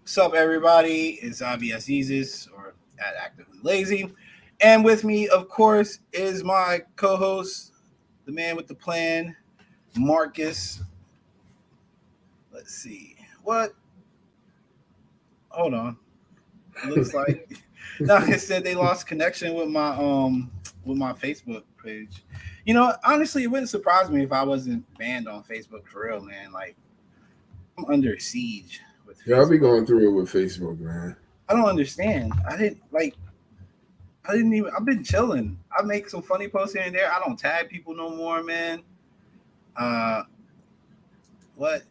What's up, everybody? It's IBS Jesus or at Actively Lazy. And with me, of course, is my co host, the man with the plan, Marcus. Let's see. What? Hold on. It looks like no, it said they lost connection with my Facebook page. Honestly, it wouldn't surprise me if I wasn't banned on Facebook for real, man. Like I'm under siege with Yeah, I'll be Facebook. going through it with Facebook, man. I don't understand. I didn't even. I've been chilling. I make some funny posts here and there. I don't tag people no more, man. Uh, what?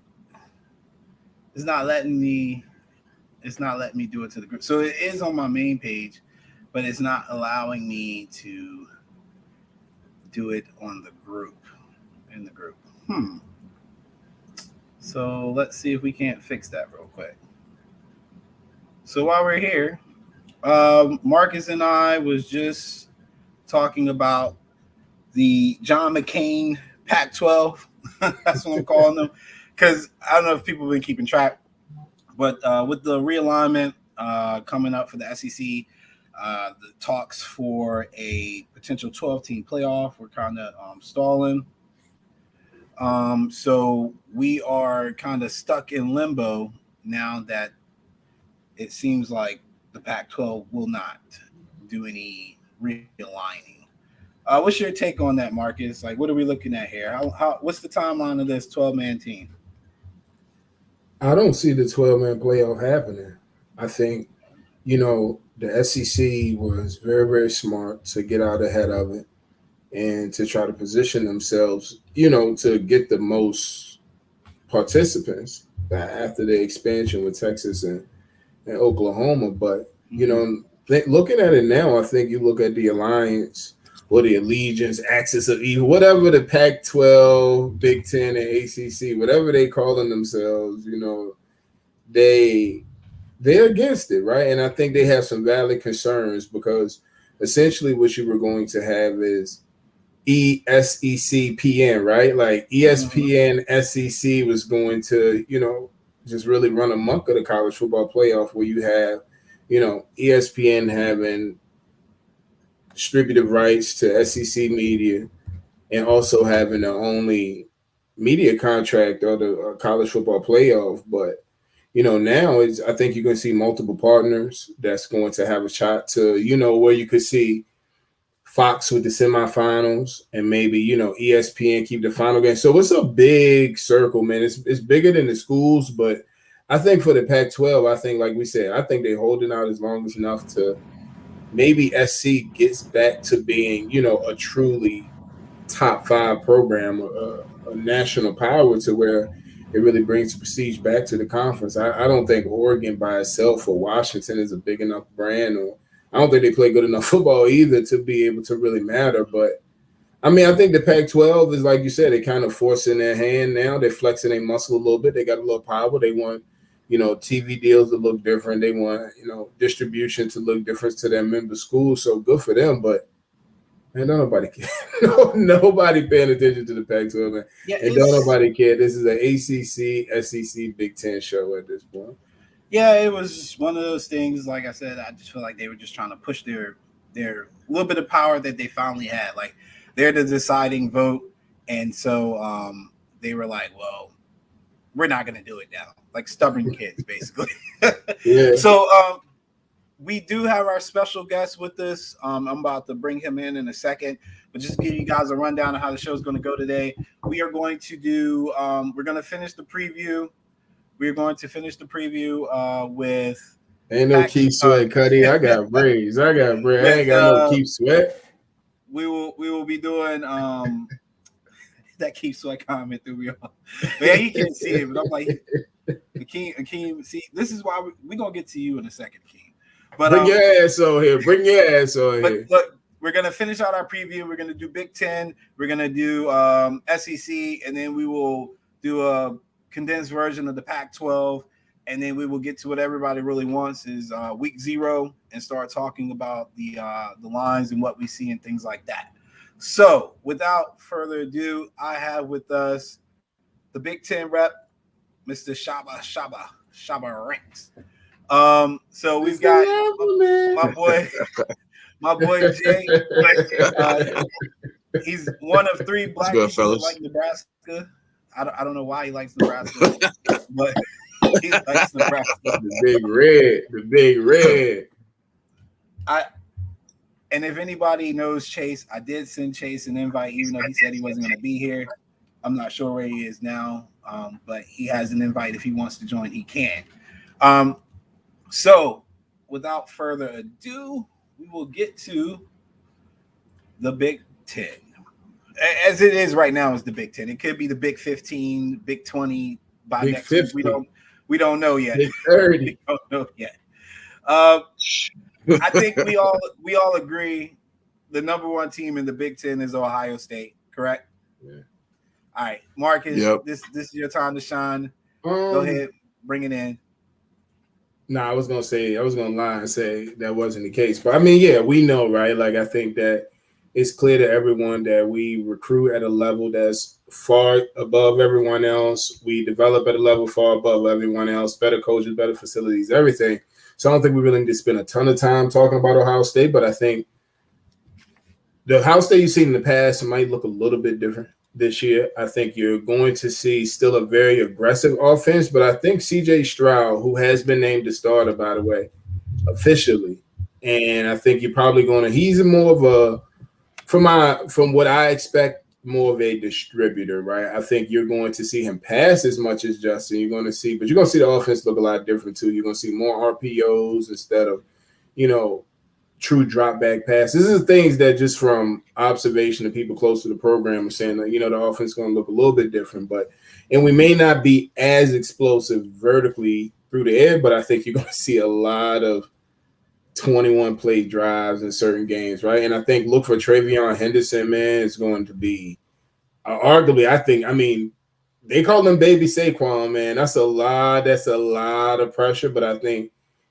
It's not letting me. It's not letting me do it to the group. So it is on my main page, but it's not allowing me to do it on the group. In the group. So let's see if we can't fix that real quick. So while we're here, Marcus and I was just talking about the John McCain Pac-12. That's what I'm calling them, because I don't know if people have been keeping track, but with the realignment coming up for the SEC, the talks for a potential 12-team playoff were kind of stalling. So we are kind of stuck in limbo now that it seems like the Pac-12 will not do any realigning. What's your take on that, Marcus? Like, what are we looking at here? What's the timeline of this 12-man team? I don't see the 12-man playoff happening. I think, the SEC was very, very smart to get out ahead of it and to try to position themselves, to get the most participants after the expansion with Texas and Oklahoma. But, looking at it now, I think you look at the alliance or the allegiance, axis of evil, whatever the Pac-12, Big Ten, and ACC, whatever they calling themselves, they they're against it, right? And I think they have some valid concerns because essentially what you were going to have is ESECPN, right? Like Mm-hmm. ESPN SEC was going to, just really run amok of the college football playoff where you have, ESPN having distributive rights to SEC media and also having the only media contract or the college football playoff. But now it's I think you're going to see multiple partners that's going to have a shot to where you could see Fox with the semifinals and maybe ESPN keep the final game. So it's a big circle, man. It's bigger than the schools, but I think for the Pac-12, I think like we said, I think they're holding out as long as enough to maybe SC gets back to being a truly top five program, a national power to where it really brings the prestige back to the conference. I don't think Oregon by itself or Washington is a big enough brand, or I don't think they play good enough football either to be able to really matter. But I mean, I think the Pac-12 is like you said, they kind of forcing their hand now. They're flexing their muscle a little bit. They got a little power. They want TV deals to look different. They want distribution to look different to their member schools. So good for them, but man, don't nobody care. No, nobody paying attention to the Pac-12, man. Yeah, And don't it's nobody care. This is an ACC, SEC, Big Ten show at this point. yeah, it was one of those things. Like I said, I just feel like they were just trying to push their little bit of power that they finally had. Like they're the deciding vote, and so they were like, "Well, we're not going to do it now." Like stubborn kids, basically. Yeah. So we do have our special guest with us. I'm about to bring him in a second, but just to give you guys a rundown of how the show is going to go today. We are going to do. We're going to finish the preview. We're going to finish the preview with Ain't no pack keep sweat, Cuddy. I got braids. I got braids. I with ain't got no keep sweat. we will be doing that keeps so I comment through me off. But yeah, he can't see it, but I'm like Akeem, see, this is why we're gonna get to you in a second, Akeem. But Bring your ass on here. Bring your ass on but here. look, we're gonna finish out our preview. We're gonna do Big Ten. We're gonna do SEC, and then we will do a condensed version of the Pac-12, and then we will get to what everybody really wants is Week 0 and start talking about the lines and what we see and things like that. So, without further ado, I have with us the Big Ten rep, Mr. Shaba Ranks. So we've got my boy, my boy Jay. Uh, he's one of three What's black good, people that fellas? like Nebraska. I don't know why he likes Nebraska, but he likes Nebraska. The big red. I and if anybody knows Chase, I did send Chase an invite, even though he said he wasn't going to be here. I'm not sure where he is now, but he has an invite. If he wants to join, he can. Um, so, without further ado, we will get to the Big Ten. As it is right now, is the Big Ten. It could be the Big 15, Big 20 by Big next week. 50. We don't know yet. Big 30. We don't know yet. I think we all agree the number one team in the Big Ten is Ohio State, correct? Yeah. All right, Marcus, Yep. this is your time to shine. Go ahead, bring it in. I was gonna lie and say that wasn't the case. But I mean, yeah, we know, right? Like I think that it's clear to everyone that we recruit at a level that's far above everyone else. We develop at a level far above everyone else, better coaches, better facilities, everything. So I don't think we really need to spend a ton of time talking about Ohio State, but I think the Ohio State you've seen in the past might look a little bit different this year. I think you're going to see still a very aggressive offense, but I think CJ Stroud, who has been named the starter, by the way, officially, and I think you're probably going to. He's more of a, from what I expect, more of a distributor, right? I think you're going to see him pass as much as Justin. You're going to see the offense look a lot different too. You're going to see more RPOs instead of, true drop back passes. This is things that just from observation of people close to the program are saying that, the offense is going to look a little bit different, and we may not be as explosive vertically through the air, but I think you're going to see a lot of 21 play drives in certain games, right? And I think look for Travion Henderson, man, is going to be arguably, they call him baby Saquon, man. That's a lot of pressure, but I think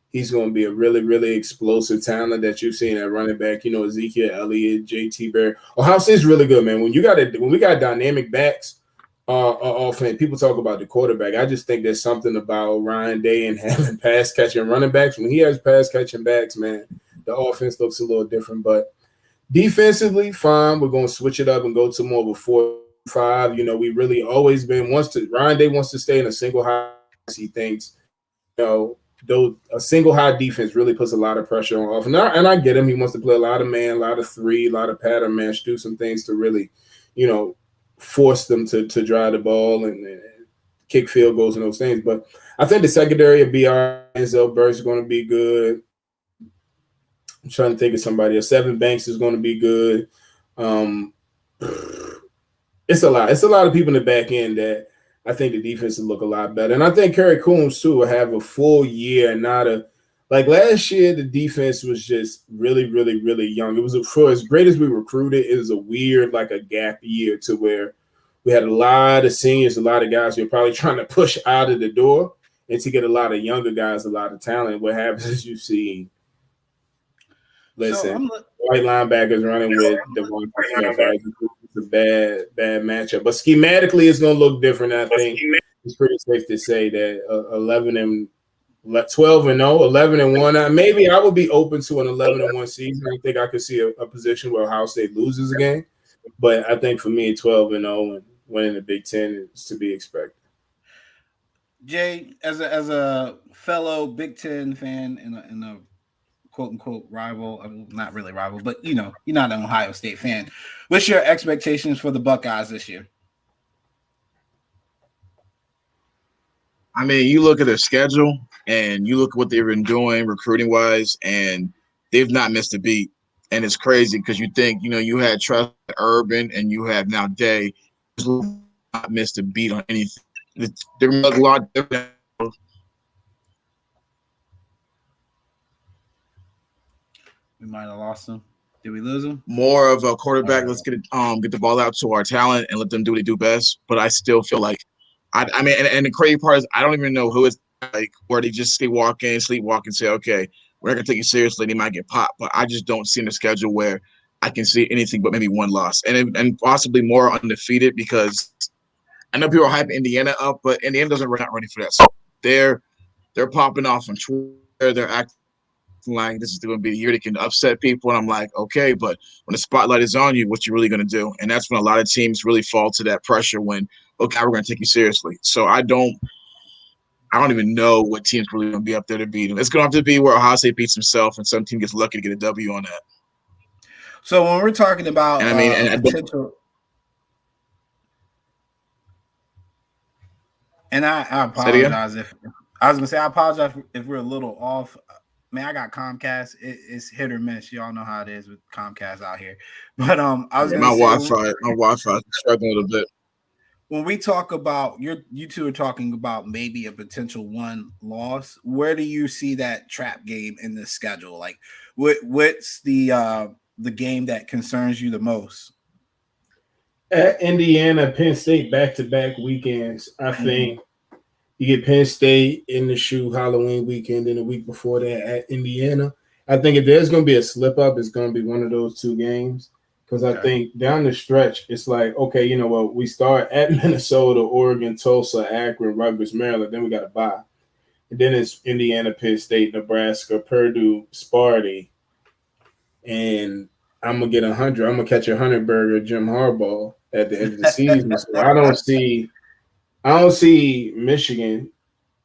he's going to be a really, really explosive talent that you've seen at running back. Ezekiel Elliott, JT Barrett. Ohio State's really good, man. When we got dynamic backs, offense, people talk about the quarterback. I just think there's something about Ryan Day and having pass catching running backs. When he has pass catching backs, man, the offense looks a little different. But defensively, fine. We're going to switch it up and go to more of a 4-5. We really always been Ryan Day wants to stay in a single high. He thinks, though a single high defense really puts a lot of pressure on offense. And I get him. He wants to play a lot of man, a lot of three, a lot of pattern match, do some things to really, force them to drive the ball and kick field goals and those things. But I think the secondary of BR Enzel Burks is going to be good. I'm trying to think of somebody else. Seven Banks is going to be good. It's a lot. It's a lot of people in the back end that I think the defense will look a lot better. And I think Kerry Coombs, too, will have a full year and not a – like last year, the defense was just really, really, really young. It was for as great as we recruited, it was a weird, like a gap year to where we had a lot of seniors, a lot of guys who were probably trying to push out of the door and to get a lot of younger guys, a lot of talent. What happens is you see – white linebackers running with Devontae Smith, right? It's a bad matchup. But schematically, it's going to look different. I think it's pretty safe to say that 11-1. Maybe I would be open to an 11-1 season. I think I could see a position where Ohio State loses a game. But I think for me, 12-0 and winning the Big Ten is to be expected. Jay, as a fellow Big Ten fan and a quote unquote rival, not really rival, but you're not an Ohio State fan. What's your expectations for the Buckeyes this year? I mean, you look at their schedule and you look at what they've been doing recruiting wise, and they've not missed a beat. And it's crazy because you think, you had Trust Urban and you have now Day, not missed a beat on anything. They're a lot different. We might have lost him. Did we lose him? More of a quarterback. Let's get the ball out to our talent and let them do what they do best. But I still feel like, I mean, and the crazy part is I don't even know who it's like where they just sleepwalk and say, okay, we're not gonna take you seriously. They might get popped, but I just don't see in the schedule where I can see anything but maybe one loss and possibly more undefeated because I know people are hyping Indiana up, but Indiana not ready for that. So they're popping off on Twitter they're acting like this is going to be the year they can upset people, and I'm like, okay, but when the spotlight is on you, what you really going to do? And that's when a lot of teams really fall to that pressure. When okay, we're going to take you seriously. So I don't even know what team's really going to be up there to beat him. It's going to have to be where Ohio State beats himself, and some team gets lucky to get a W on that. So when we're talking about and I mean, and potential, and I apologize if I was gonna say I apologize if we're a little off. Man, I got Comcast. It's hit or miss. Y'all know how it is with Comcast out here. But I was gonna say my Wi-Fi is struggling a little bit. When we talk about you two are talking about maybe a potential one loss, where do you see that trap game in the schedule? Like, what's the game that concerns you the most? At Indiana, Penn State back-to-back weekends. I think you get Penn State in the shoe Halloween weekend, and the week before that at Indiana. I think if there's going to be a slip-up, it's going to be one of those two games. Because I think down the stretch, it's like, okay, you know what? We start at Minnesota, Oregon, Tulsa, Akron, Rutgers, Maryland. Then we got to bye. And then it's Indiana, Penn State, Nebraska, Purdue, Sparty. And I'm going to get 100. I'm going to catch a 100-burger Jim Harbaugh at the end of the season. So I don't see Michigan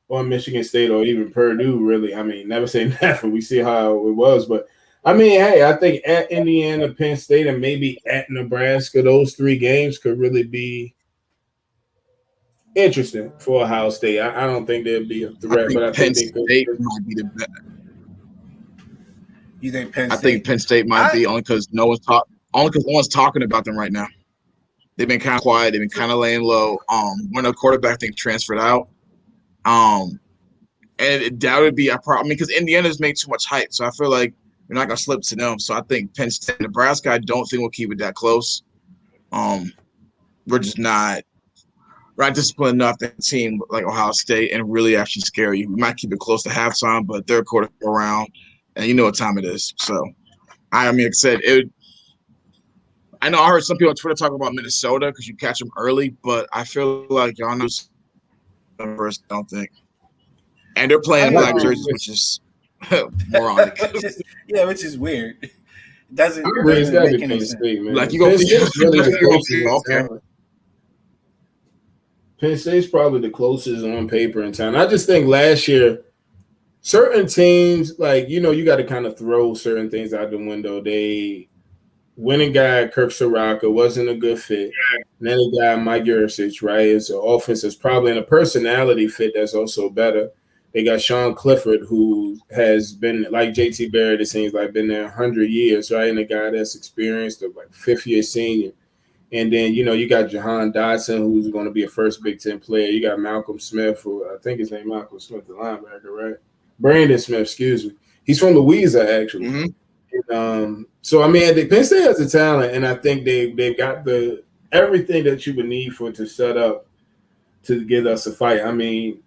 or Michigan State or even Purdue really. I mean, never say never. We see how it was. But, I mean, hey, I think at Indiana, Penn State, and maybe at Nebraska, those three games could really be interesting for Ohio State. I don't think they'd be a threat, but I think they could. State might be the best. You think Penn State? I think Penn State might be only because no one's talking about them right now. They've been kind of quiet. They've been kind of laying low. When a quarterback thing transferred out, and that would be a problem because Indiana's made too much hype. So I feel like you're not gonna slip to them. So I think Penn State, Nebraska, I don't think we'll keep it that close. We're just not disciplined enough to team like Ohio State and really actually scare you. We might keep it close to halftime, but third quarter around, and you know what time it is. So I mean, like I said, I know I heard some people on Twitter talk about Minnesota because you catch them early, but I feel like y'all know first. I don't think, and they're playing black jerseys, which is moronic. which is weird. It doesn't make any sense. Man. Like you go, Penn State's probably the closest on paper in town. I just think last year, certain teams, like, you know, you got to kind of throw certain things out the window. They winning guy, Kirk Soraka, wasn't a good fit. And then they got Mike Yurcich, right? It's an offense that's probably in a personality fit that's also better. They got Sean Clifford, who has been, like JT Barrett, it seems like, been there 100 years, right? And a guy that's experienced, like fifth-year senior. And then, you know, you got Jahan Dotson, who's going to be a first Big Ten player. You got Malcolm Smith, who I think his name Malcolm Smith, the linebacker, right? Brandon Smith, excuse me. He's from Louisiana, actually. Mm-hmm. And, so, I mean, Penn State has the talent, and I think they've got everything that you would need to set up to give us a fight. I mean,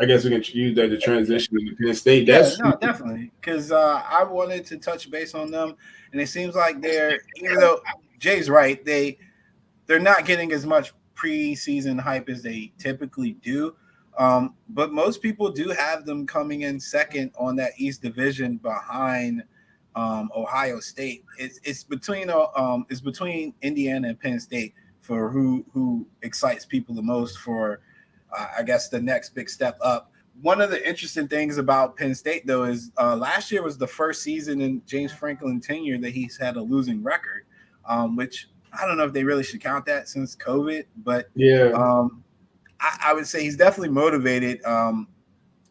I guess we can use that to transition to Penn State. Definitely. Because I wanted to touch base on them, and it seems like even though Jay's right, they're not getting as much preseason hype as they typically do. But most people do have them coming in second on that East Division behind Ohio State. It's between Indiana and Penn State for who excites people the most for I guess the next big step up. One of the interesting things about Penn State, though, is last year was the first season in James Franklin tenure that he's had a losing record, which I don't know if they really should count that since COVID, but I would say he's definitely motivated. And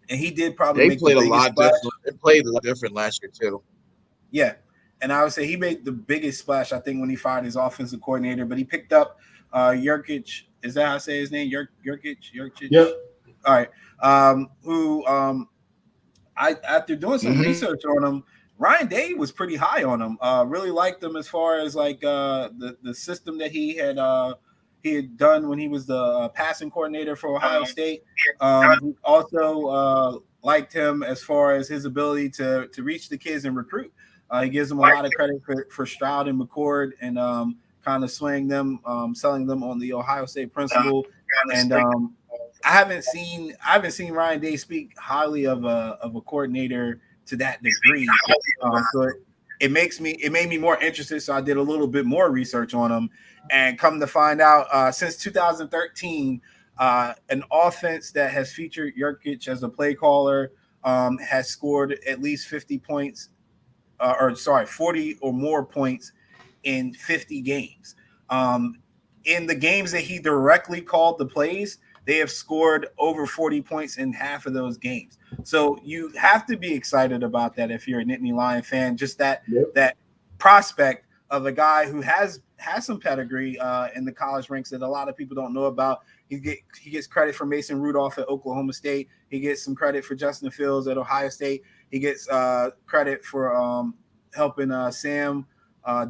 he did probably They played a lot different. They played a lot different last year too. Yeah, and I would say he made the biggest splash, I think, when he fired his offensive coordinator. But he picked up Yurcich. Is that how I say his name? Yurcich. Yep. All right. After doing some research on him, Ryan Day was pretty high on him. Really liked him as far as like the system that he had done when he was the passing coordinator for Ohio State. He also liked him as far as his ability to reach the kids and recruit. He gives them a lot of credit for Stroud and McCord and kind of swaying them, selling them on the Ohio State principle. And I haven't seen Ryan Day speak highly of a coordinator to that degree. So it made me more interested. So I did a little bit more research on him, and come to find out, since 2013, an offense that has featured Jurkic as a play caller has scored at least 50 points, 40 or more points in 50 games. In the games that he directly called the plays, they have scored over 40 points in half of those games. So you have to be excited about that if you're a Nittany Lion fan. Just that prospect of a guy who has some pedigree in the college ranks that a lot of people don't know about. He gets credit for Mason Rudolph at Oklahoma State. He gets some credit for Justin Fields at Ohio State. He gets credit for helping Sam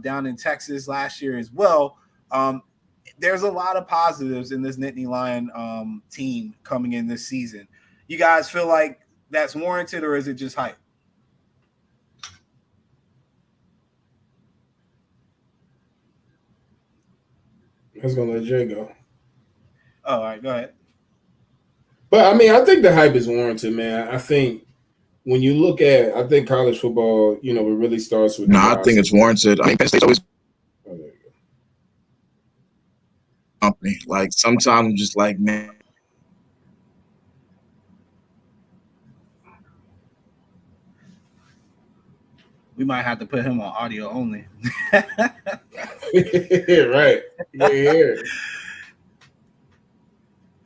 down in Texas last year as well. There's a lot of positives in this Nittany Lion team coming in this season. You guys feel like that's warranted, or is it just hype? I was gonna let Jay go. Oh, all right, go ahead. But I mean, I think the hype is warranted, man. I think when you look at, I think college football, it really starts with. No, I think it's warranted. I mean, Penn State's always company. Like sometimes I'm just like, man. We might have to put him on audio only. Right. Yeah.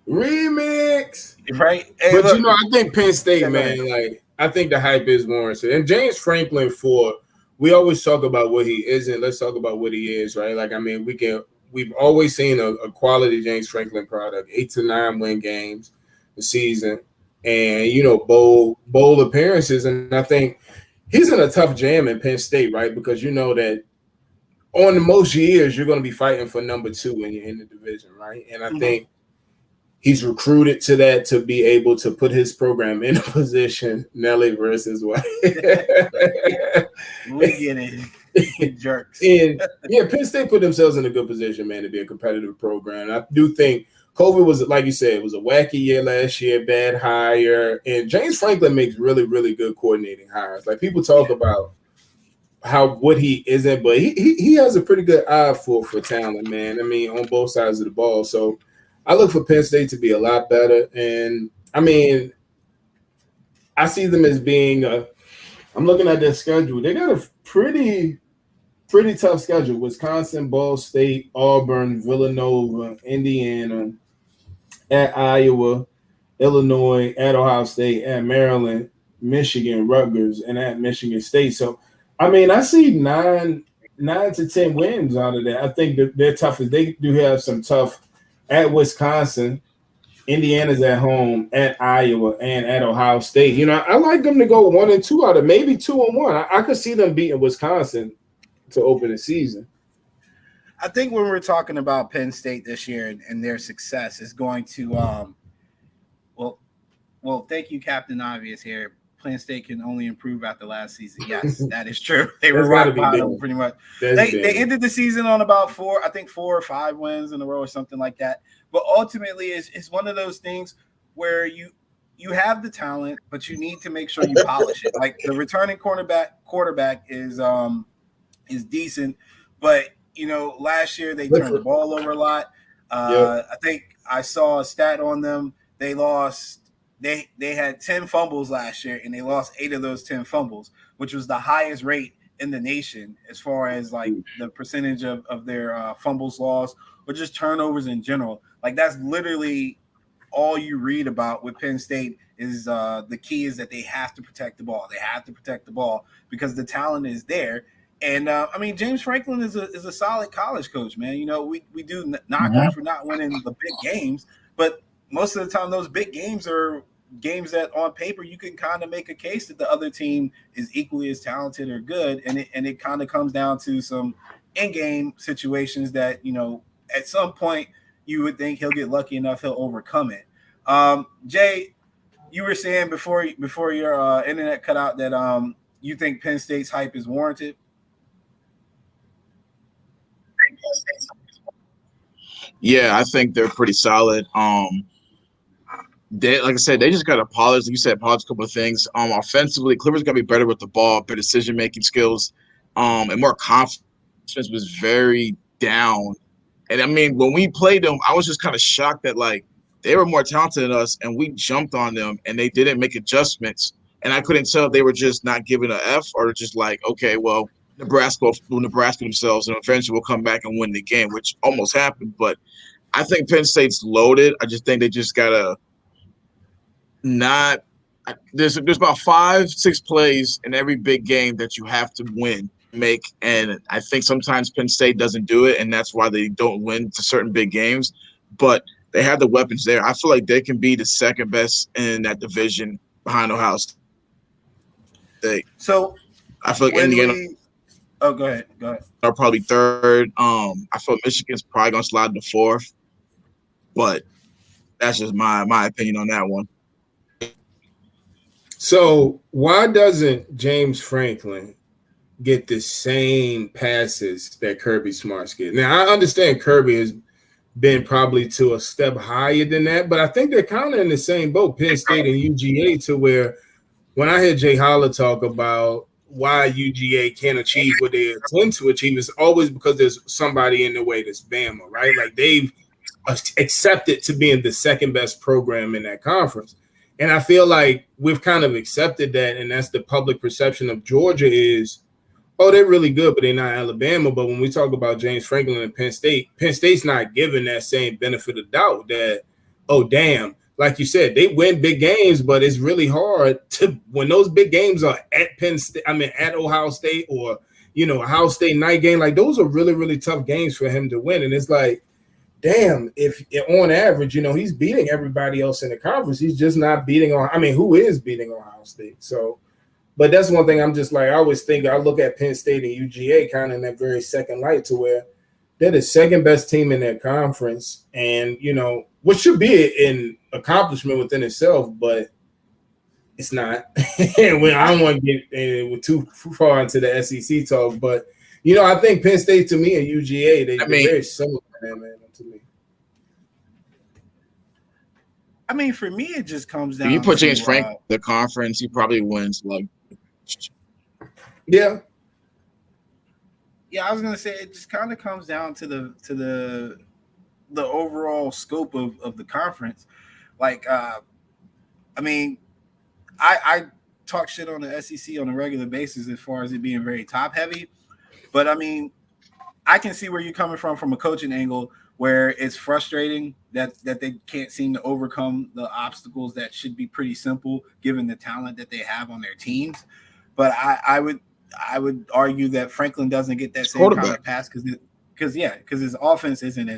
Remix. Right. Hey, But look, I think Penn State, man, like I think the hype is warranted. And James Franklin, we always talk about what he isn't. Let's talk about what he is, right? Like, I mean, we've always seen a quality James Franklin product, 8 to 9 win games a season, and bowl appearances. And I think he's in a tough jam in Penn State, right? Because you know that on the most years you're going to be fighting for number 2 in the division, right? And I think he's recruited to that to be able to put his program in a position. Nelly versus White. We get it. Jerks. And yeah, Penn State put themselves in a good position, man, to be a competitive program. I do think COVID was, like you said, it was a wacky year last year, bad hire. And James Franklin makes really, really good coordinating hires. Like people talk about what he isn't, but he has a pretty good eye for talent, man. I mean, on both sides of the ball. So I look for Penn State to be a lot better. And I mean, I see them as being I'm looking at their schedule. They got a pretty tough schedule. Wisconsin, Ball State, Auburn, Villanova, Indiana, at Iowa, Illinois, at Ohio State, at Maryland, Michigan, Rutgers, and at Michigan State. So, I mean, I see 9 to 10 wins out of that. I think that they're tough. They do have some tough at Wisconsin, Indiana's at home, at Iowa, and at Ohio State. I like them to go 1-2 out of maybe 2-1. I could see them beating Wisconsin to open the season. I think when we're talking about Penn State this year and their success is going to well, thank you, Captain Obvious here. Penn State can only improve after last season. Yes, that is true. They were rock bottom pretty much. They ended the season on about 4 or 5 wins in a row or something like that. But ultimately, it's one of those things where you have the talent, but you need to make sure you polish it. Like the returning quarterback is decent, but last year they turned the ball over a lot. I think I saw a stat on them. They lost. They had 10 fumbles last year, and they lost 8 of those 10 fumbles, which was the highest rate in the nation as far as like the percentage of their fumbles lost or just turnovers in general. Like that's literally all you read about with Penn State is the key is that they have to protect the ball. They have to protect the ball because the talent is there. And I mean, James Franklin is a solid college coach, man. We do knock him for not winning the big games, but most of the time those big games are games that on paper you can kind of make a case that the other team is equally as talented or good, and it kind of comes down to some in-game situations that at some point you would think he'll get lucky enough he'll overcome it. Jay, you were saying before your internet cut out that you think Penn State's hype is warranted. Yeah, I think they're pretty solid. like I said, they just got to polish. Like you said, polish a couple of things. Offensively, Clippers got to be better with the ball, better decision making skills, and more confidence was very down. And I mean, when we played them, I was just kind of shocked that like they were more talented than us, and we jumped on them, and they didn't make adjustments. And I couldn't tell if they were just not giving an F or just like, okay, well, Nebraska themselves, and eventually we'll come back and win the game, which almost happened. But I think Penn State's loaded. I just think they just gotta not. There's about 5-6 plays in every big game that you have to win, make, and I think sometimes Penn State doesn't do it, and that's why they don't win to certain big games. But they have the weapons there. I feel like they can be the second best in that division behind Ohio State. So I feel like when Indiana we, oh, go ahead. are probably third. I feel Michigan's probably gonna slide to fourth, but that's just my opinion on that one. So why doesn't James Franklin get the same passes that Kirby Smart's get? Now, I understand Kirby has been probably to a step higher than that, but I think they're kind of in the same boat, Penn State and UGA, to where when I hear Jay Holler talk about why UGA can't achieve what they intend to achieve, it's always because there's somebody in the way that's Bama, right? Like they've accepted to being the second best program in that conference. And I feel like we've kind of accepted that, and that's the public perception of Georgia is, oh, they're really good, but they're not Alabama. But when we talk about James Franklin and Penn State's not given that same benefit of doubt that, oh, damn, like you said, they win big games, but it's really hard to when those big games are at Penn State, at Ohio State or, Ohio State night game, like those are really, really tough games for him to win. And it's like, damn, if on average, he's beating everybody else in the conference, he's just not beating who is beating Ohio State? So, but that's one thing I'm just like, I always think I look at Penn State and UGA kind of in that very second light to where they're the second best team in their conference. And, which should be an accomplishment within itself, but it's not. And I don't want to get too far into the SEC talk, but, I think Penn State to me and UGA, they're very similar, man. To me. I mean, for me, it just comes down. If you put James Franklin in the conference, he probably wins. Yeah, I was gonna say it just kind of comes down to the overall scope of the conference. Like, I talk shit on the SEC on a regular basis as far as it being very top heavy, but I mean, I can see where you're coming from a coaching angle, where it's frustrating that they can't seem to overcome the obstacles that should be pretty simple given the talent that they have on their teams. But I would argue that Franklin doesn't get that same kind of pass because his offense isn't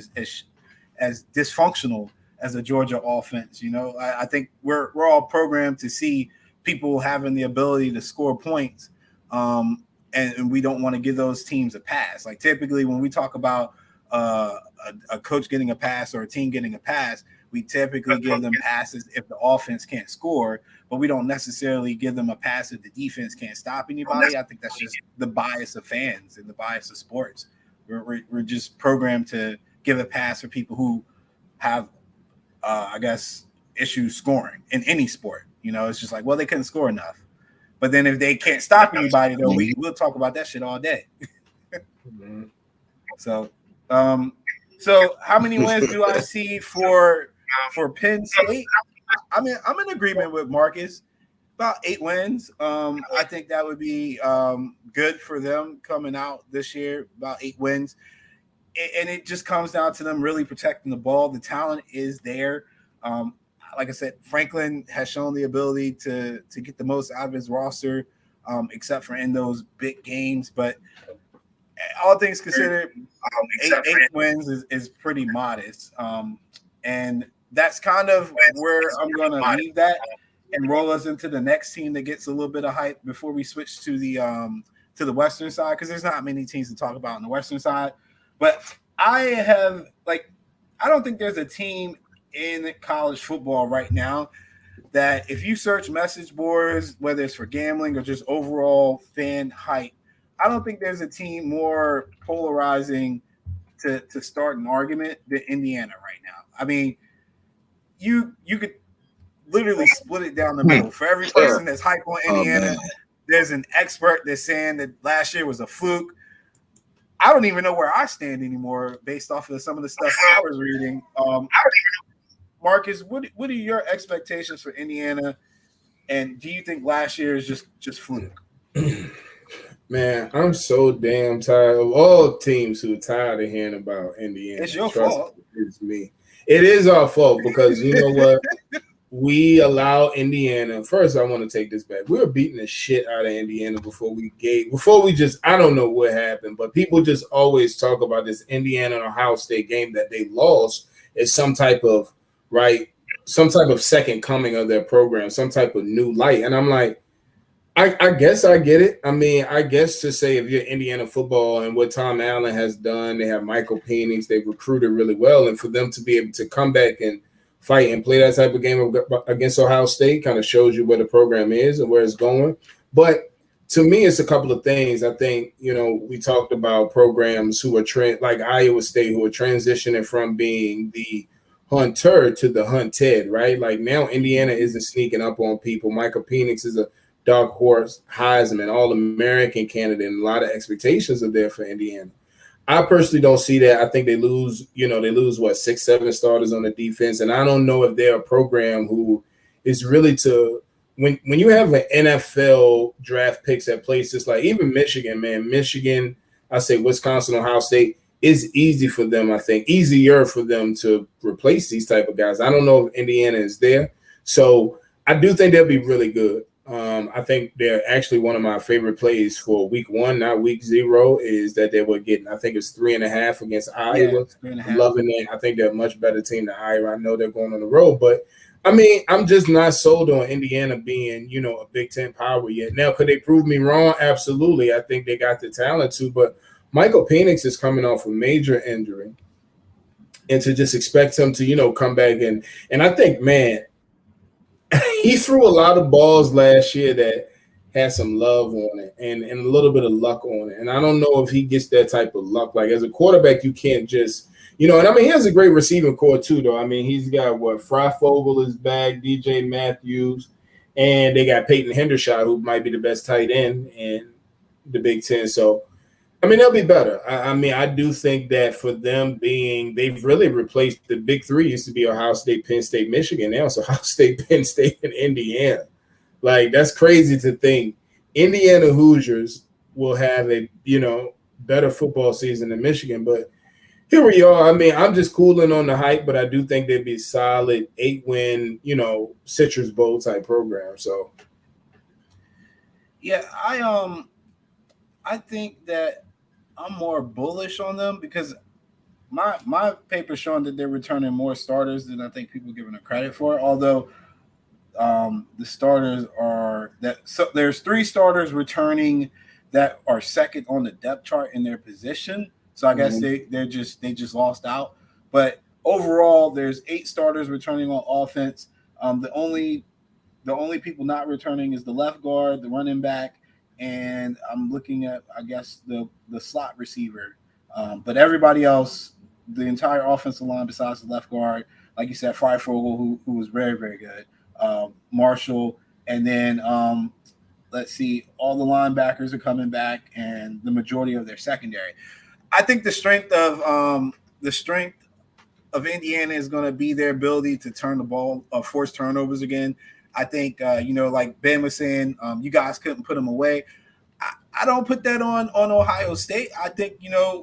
as dysfunctional as a Georgia offense. I think we're all programmed to see people having the ability to score points, and we don't want to give those teams a pass. Like typically when we talk about a coach getting a pass or a team getting a pass, we typically give them passes if the offense can't score, but we don't necessarily give them a pass if the defense can't stop anybody. I think that's just the bias of fans and the bias of sports. We're just programmed to give a pass for people who have, issues scoring in any sport. It's just like, well, they couldn't score enough. But then if they can't stop anybody, though, we'll talk about that shit all day. So how many wins do I see for Penn State? I mean, I'm in agreement with Marcus. About 8 wins. I think that would be good for them coming out this year. About 8 wins, and it just comes down to them really protecting the ball. The talent is there. Like I said, Franklin has shown the ability to get the most out of his roster, except for in those big games. But all things considered, 8 wins is pretty modest. And that's kind of where I'm going to leave that and roll us into the next team that gets a little bit of hype before we switch to the Western side, because there's not many teams to talk about on the Western side. But I don't think there's a team in college football right now that if you search message boards, whether it's for gambling or just overall fan hype, I don't think there's a team more polarizing to start an argument than Indiana right now. I mean, you could literally split it down the middle. For every person that's hype on Indiana, there's an expert that's saying that last year was a fluke. I don't even know where I stand anymore based off of some of the stuff I was reading. Marcus, what are your expectations for Indiana? And do you think last year is just fluke? Man, I'm so damn tired of all teams who are tired of hearing about Indiana. It's your fault. It's me. It is our fault because you know what? We allow Indiana. First, I want to take this back. We were beating the shit out of Indiana before we just, I don't know what happened, but people just always talk about this Indiana and Ohio State game that they lost as some type of second coming of their program, some type of new light. And I'm like, I guess I get it. I mean, I guess to say if you're Indiana football and what Tom Allen has done, they have Michael Penix, they've recruited really well, and for them to be able to come back and fight and play that type of game against Ohio State kind of shows you where the program is and where it's going. But to me, it's a couple of things. I think, we talked about programs who are like Iowa State, who are transitioning from being the hunter to the hunted, right? Like now Indiana isn't sneaking up on people. Michael Penix is a dark horse, Heisman, All-American candidate, and a lot of expectations are there for Indiana. I personally don't see that. I think they lose, what, 6-7 starters on the defense. And I don't know if they're a program who is really when you have an NFL draft picks at places like even Michigan, man, I say Wisconsin, Ohio State is easy for them, I think, easier for them to replace these type of guys. I don't know if Indiana is there. So I do think they'll be really good. I think they're actually one of my favorite plays for week 1, not week 0, is that they were getting, I think it's 3.5 against Iowa. I'm loving it. I think they're a much better team than Iowa. I know they're going on the road, but I mean, I'm just not sold on Indiana being, a Big Ten power yet. Now, could they prove me wrong? Absolutely. I think they got the talent to, but Michael Penix is coming off a major injury, and to just expect him to, come back and I think, man, he threw a lot of balls last year that had some love on it and a little bit of luck on it. And I don't know if he gets that type of luck. Like as a quarterback, you can't just, and I mean, he has a great receiving core too, though. I mean, he's got Freifogel is back, DJ Matthews, and they got Peyton Hendershot, who might be the best tight end in the Big Ten. So, I mean, they'll be better. I mean, I do think that for them they've really replaced the big three. Used to be Ohio State, Penn State, Michigan. Now it's Ohio State, Penn State, and Indiana. Like, that's crazy to think. Indiana Hoosiers will have a, better football season than Michigan. But here we are. I mean, I'm just cooling on the hype, but I do think they'd be solid 8-win, Citrus Bowl type program. So, yeah, I think that I'm more bullish on them because my paper's showing that they're returning more starters than I think people are giving them credit for. Although the starters there's 3 starters returning that are second on the depth chart in their position. So I guess they just lost out. But overall, there's 8 starters returning on offense. The only people not returning is the left guard, the running back, and I'm looking at, I guess, the slot receiver. But everybody else, the entire offensive line besides the left guard, like you said, Freifogel, who was very, very good, Marshall, and then let's see, all the linebackers are coming back, and the majority of their secondary. I think the strength of Indiana is going to be their ability to turn the ball, force turnovers again. I think, like Ben was saying, you guys couldn't put them away. I don't put that on Ohio State. I think,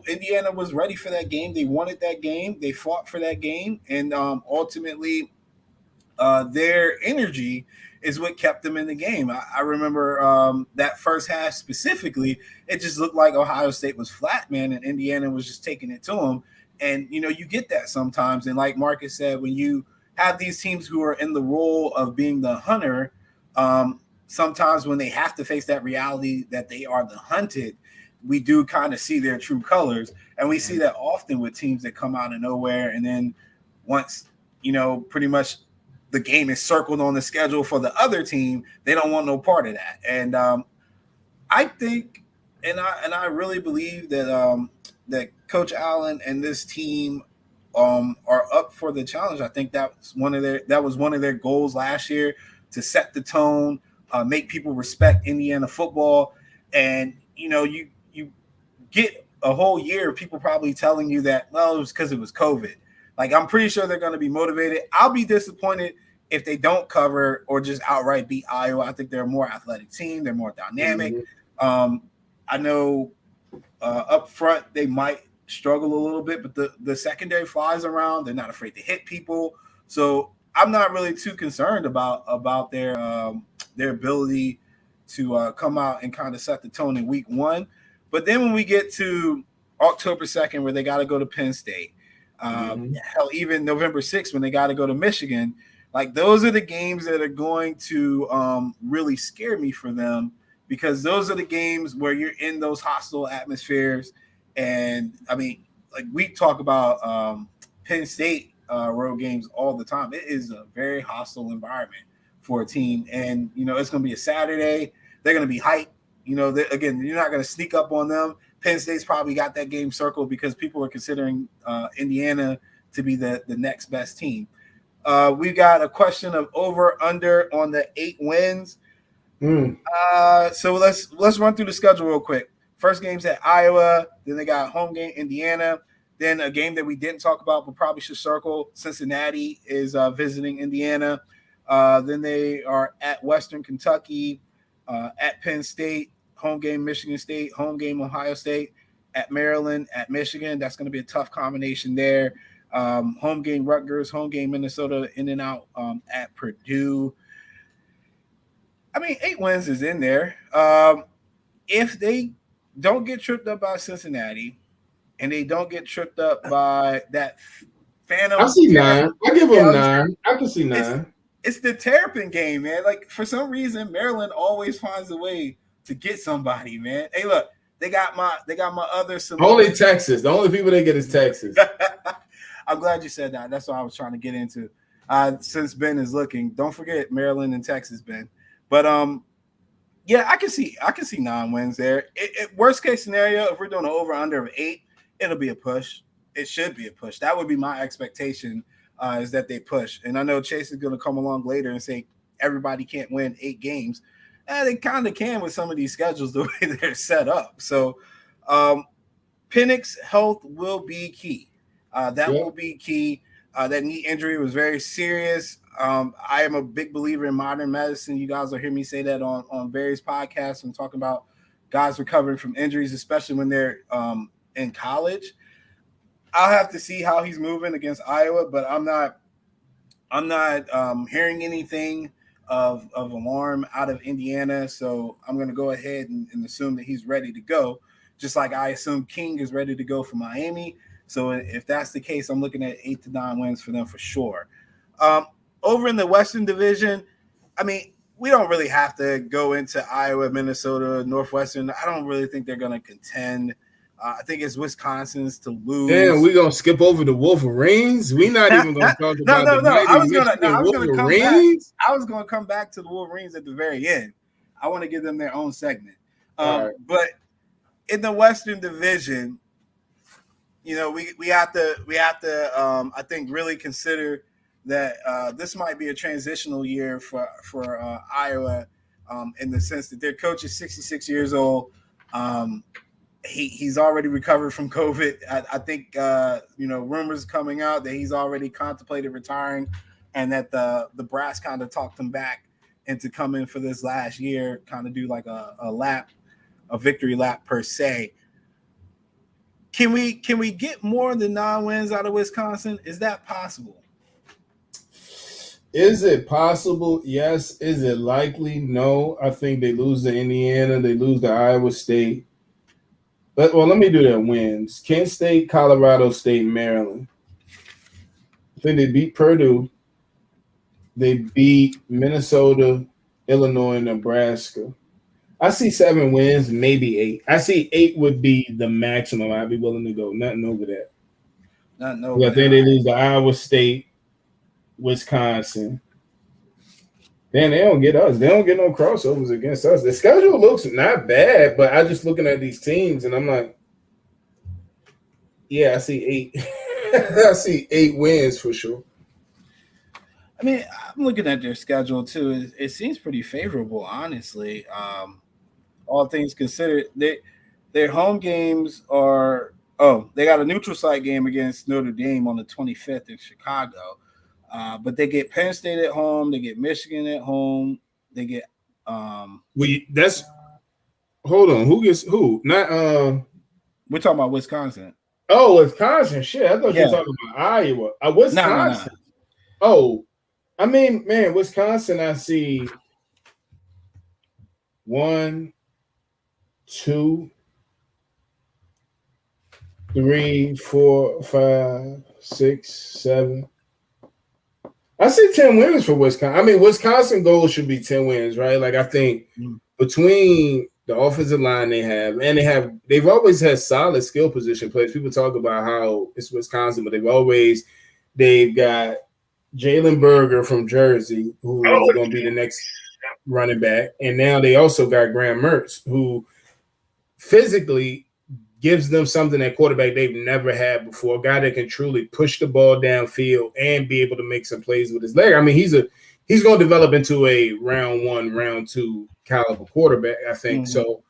Indiana was ready for that game. They wanted that game. They fought for that game. And ultimately, their energy is what kept them in the game. I remember that first half specifically, it just looked like Ohio State was flat, man, and Indiana was just taking it to them. And, you get that sometimes. And like Marcus said, when you have these teams who are in the role of being the hunter, sometimes when they have to face that reality that they are the hunted, we do kind of see their true colors. And we see that often with teams that come out of nowhere. And then once, pretty much the game is circled on the schedule for the other team, they don't want no part of that. And I think, and I really believe that that Coach Allen and this team are up for the challenge. I think that was one of their goals last year, to set the tone, make people respect Indiana football. And you get a whole year of people probably telling you that, well, it was because it was COVID. Like, I'm pretty sure they're going to be motivated. I'll be disappointed if they don't cover or just outright beat Iowa. I think they're a more athletic team. They're more dynamic. I know up front they might struggle a little bit, but the secondary flies around. They're not afraid to hit people. So I'm not really too concerned about their ability to come out and kind of set the tone in week one. But then when we get to October 2nd, where they got to go to Penn State, hell, even November 6th, when they got to go to Michigan, like, those are the games that are going to really scare me for them, because those are the games where you're in those hostile atmospheres. And I mean, like, we talk about Penn State road games all the time. It is a very hostile environment for a team. And, it's going to be a Saturday. They're going to be hyped. Again, you're not going to sneak up on them. Penn State's probably got that game circled because people are considering Indiana to be the next best team. We got a question of over under on the 8 wins. So let's run through the schedule real quick. First game's at Iowa, then they got home game Indiana, then a game that we didn't talk about but probably should circle. Cincinnati is visiting Indiana. Then they are at Western Kentucky, at Penn State, home game Michigan State, home game Ohio State, at Maryland, at Michigan. That's going to be a tough combination there. Home game Rutgers, home game Minnesota, in and out at Purdue. I mean, 8 wins is in there. If they don't get tripped up by Cincinnati and they don't get tripped up by that phantom. I see 9. I give them 9. I can see 9. It's the Terrapin game, man. Like, for some reason, Maryland always finds a way to get somebody, man. Hey, look, they got my other Samoan. Only Texas. The only people they get is Texas. I'm glad you said that. That's what I was trying to get into. Since Ben is looking, don't forget Maryland and Texas, Ben. But yeah, I can see 9 wins there. Worst case scenario, if we're doing an over under of 8, it'll be a push. It should be a push. That would be my expectation, is that they push. And I know Chase is going to come along later and say everybody can't win 8 games. They kind of can with some of these schedules the way they're set up. So Penix's health will be key. Will be key. That knee injury was very serious. I am a big believer in modern medicine. You guys will hear me say that on various podcasts and talking about guys recovering from injuries, especially when they're in college. I'll have to see how he's moving against Iowa, but I'm not hearing anything of alarm out of Indiana. So I'm going to go ahead and assume that he's ready to go, just like I assume King is ready to go for Miami. So if that's the case, I'm looking at 8 to 9 wins for them for sure. Over in the Western Division, I mean, we don't really have to go into Iowa, Minnesota, Northwestern. I don't really think they're going to contend. I think it's Wisconsin's to lose. Damn, we're going to skip over the Wolverines? We're not even going to talk about I was going to come back to the Wolverines at the very end. I want to give them their own segment. Right. But in the Western Division, we have to I think really consider that this might be a transitional year for Iowa, in the sense that their coach is 66 years old. He's already recovered from COVID. I think rumors coming out that he's already contemplated retiring, and that the brass kind of talked him back into coming for this last year, kind of do like a victory lap per se. Can we get more than 9 wins out of Wisconsin? Is that possible? Is it possible? Yes. Is it likely? No. I think they lose to Indiana. They lose to Iowa State. Well, let me do their wins. Kent State, Colorado State, Maryland. I think they beat Purdue. They beat Minnesota, Illinois, and Nebraska. I see 7 wins, maybe 8. I see 8 would be the maximum I'd be willing to go. Nothing over that. Nothing over that. I think they lose to Iowa State, Wisconsin. Then they don't get us. They don't get no crossovers against us. The schedule looks not bad, but I'm just looking at these teams and I'm like, yeah, I see 8. I see 8 wins for sure. I mean, I'm looking at their schedule too. It seems pretty favorable, honestly. All things considered, their home games are. Oh, they got a neutral site game against Notre Dame on the 25th in Chicago. But they get Penn State at home. They get Michigan at home. They get. That's hold on. Who gets who? Not We're talking about Wisconsin. Oh, Wisconsin. Shit, I thought you were Yeah. talking about Iowa. No. Wisconsin. Oh, I mean, man, Wisconsin. I see 1, 2, 3, 4, 5, 6, 7. I see 10 wins for Wisconsin. I mean, Wisconsin goal should be 10 wins, right? Like I think between the offensive line and they've always had solid skill position players. People talk about how it's Wisconsin, but they've got Jalen Berger from Jersey, who's going to be the next running back, and now they also got Graham Mertz, who physically gives them something at quarterback they've never had before. A guy that can truly push the ball downfield and be able to make some plays with his leg. I mean, he's going to develop into a round 1, round 2 caliber quarterback, I think. So,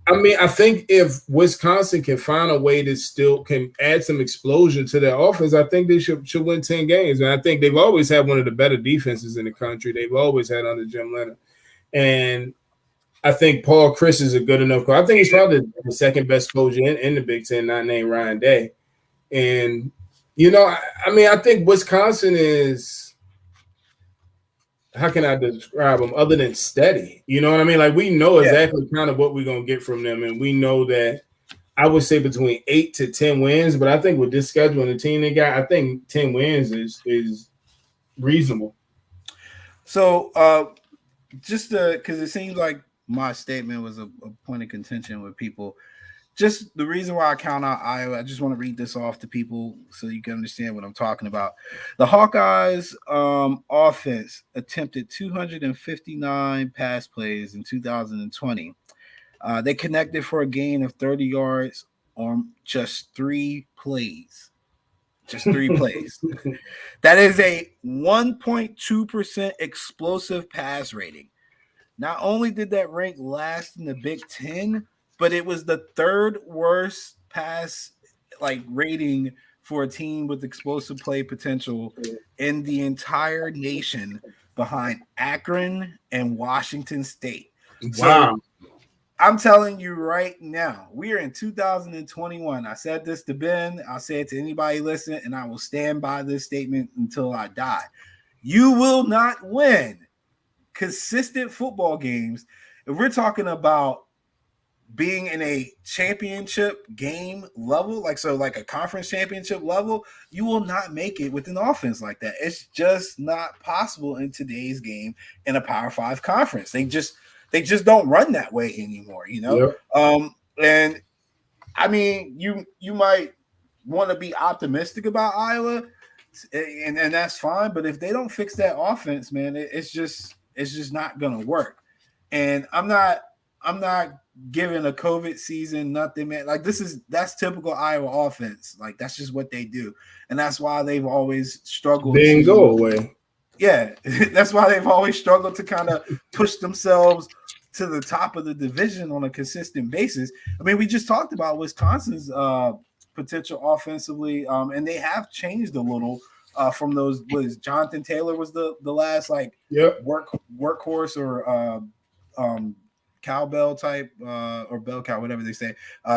I mean, I think if Wisconsin can find a way to still can add some explosion to their offense, I think they should win 10 games. And I think they've always had one of the better defenses in the country. They've always had under Jim Leonard. And I think Paul Chris is a good enough coach. I think he's probably the second best coach in the Big Ten, not named Ryan Day. And, I mean, I think Wisconsin is, how can I describe them other than steady? You know what I mean? Like, we know exactly kind of what we're going to get from them. And we know that I would say between 8 to 10 wins. But I think with this schedule and the team they got, I think 10 wins is reasonable. So, just because it seems like my statement was a point of contention with people. Just the reason why I count out Iowa, I just want to read this off to people so you can understand what I'm talking about. The Hawkeyes offense attempted 259 pass plays in 2020. They connected for a gain of 30 yards on just 3 plays. Just 3 plays. That is a 1.2% explosive pass rating. Not only did that rank last in the Big Ten, but it was the 3rd worst pass rating for a team with explosive play potential in the entire nation, behind Akron and Washington State. Wow. So I'm telling you right now, we are in 2021. I said this to Ben. I'll say it to anybody listening, and I will stand by this statement until I die. You will not win consistent football games. If we're talking about being in a championship game level, like a conference championship level, you will not make it with an offense like that. It's just not possible in today's game in a Power 5 conference. They just don't run that way anymore, Yep. And I mean, you might want to be optimistic about Iowa, and that's fine, but if they don't fix that offense, man, it's just not gonna work. And I'm not giving a COVID season nothing, man. Like that's typical Iowa offense. Like that's just what they do, and that's why they've always struggled. They didn't go away. Yeah, that's why they've always struggled to kind of push themselves to the top of the division on a consistent basis. I mean, we just talked about Wisconsin's potential offensively, and they have changed a little. From those, was Jonathan Taylor was the last workhorse or cowbell type or bell cow, whatever they say,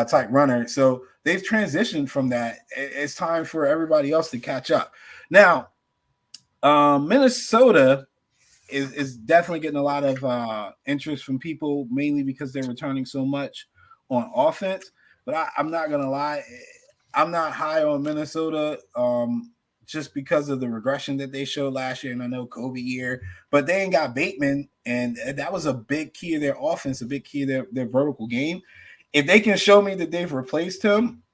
type runner. So they've transitioned from that. It's time for everybody else to catch up. Now, Minnesota is definitely getting a lot of interest from people, mainly because they're returning so much on offense. But I'm not gonna lie, I'm not high on Minnesota. Just because of the regression that they showed last year, and I know COVID year, but they ain't got Bateman, and that was a big key of their offense, a big key of their vertical game. If they can show me that they've replaced him,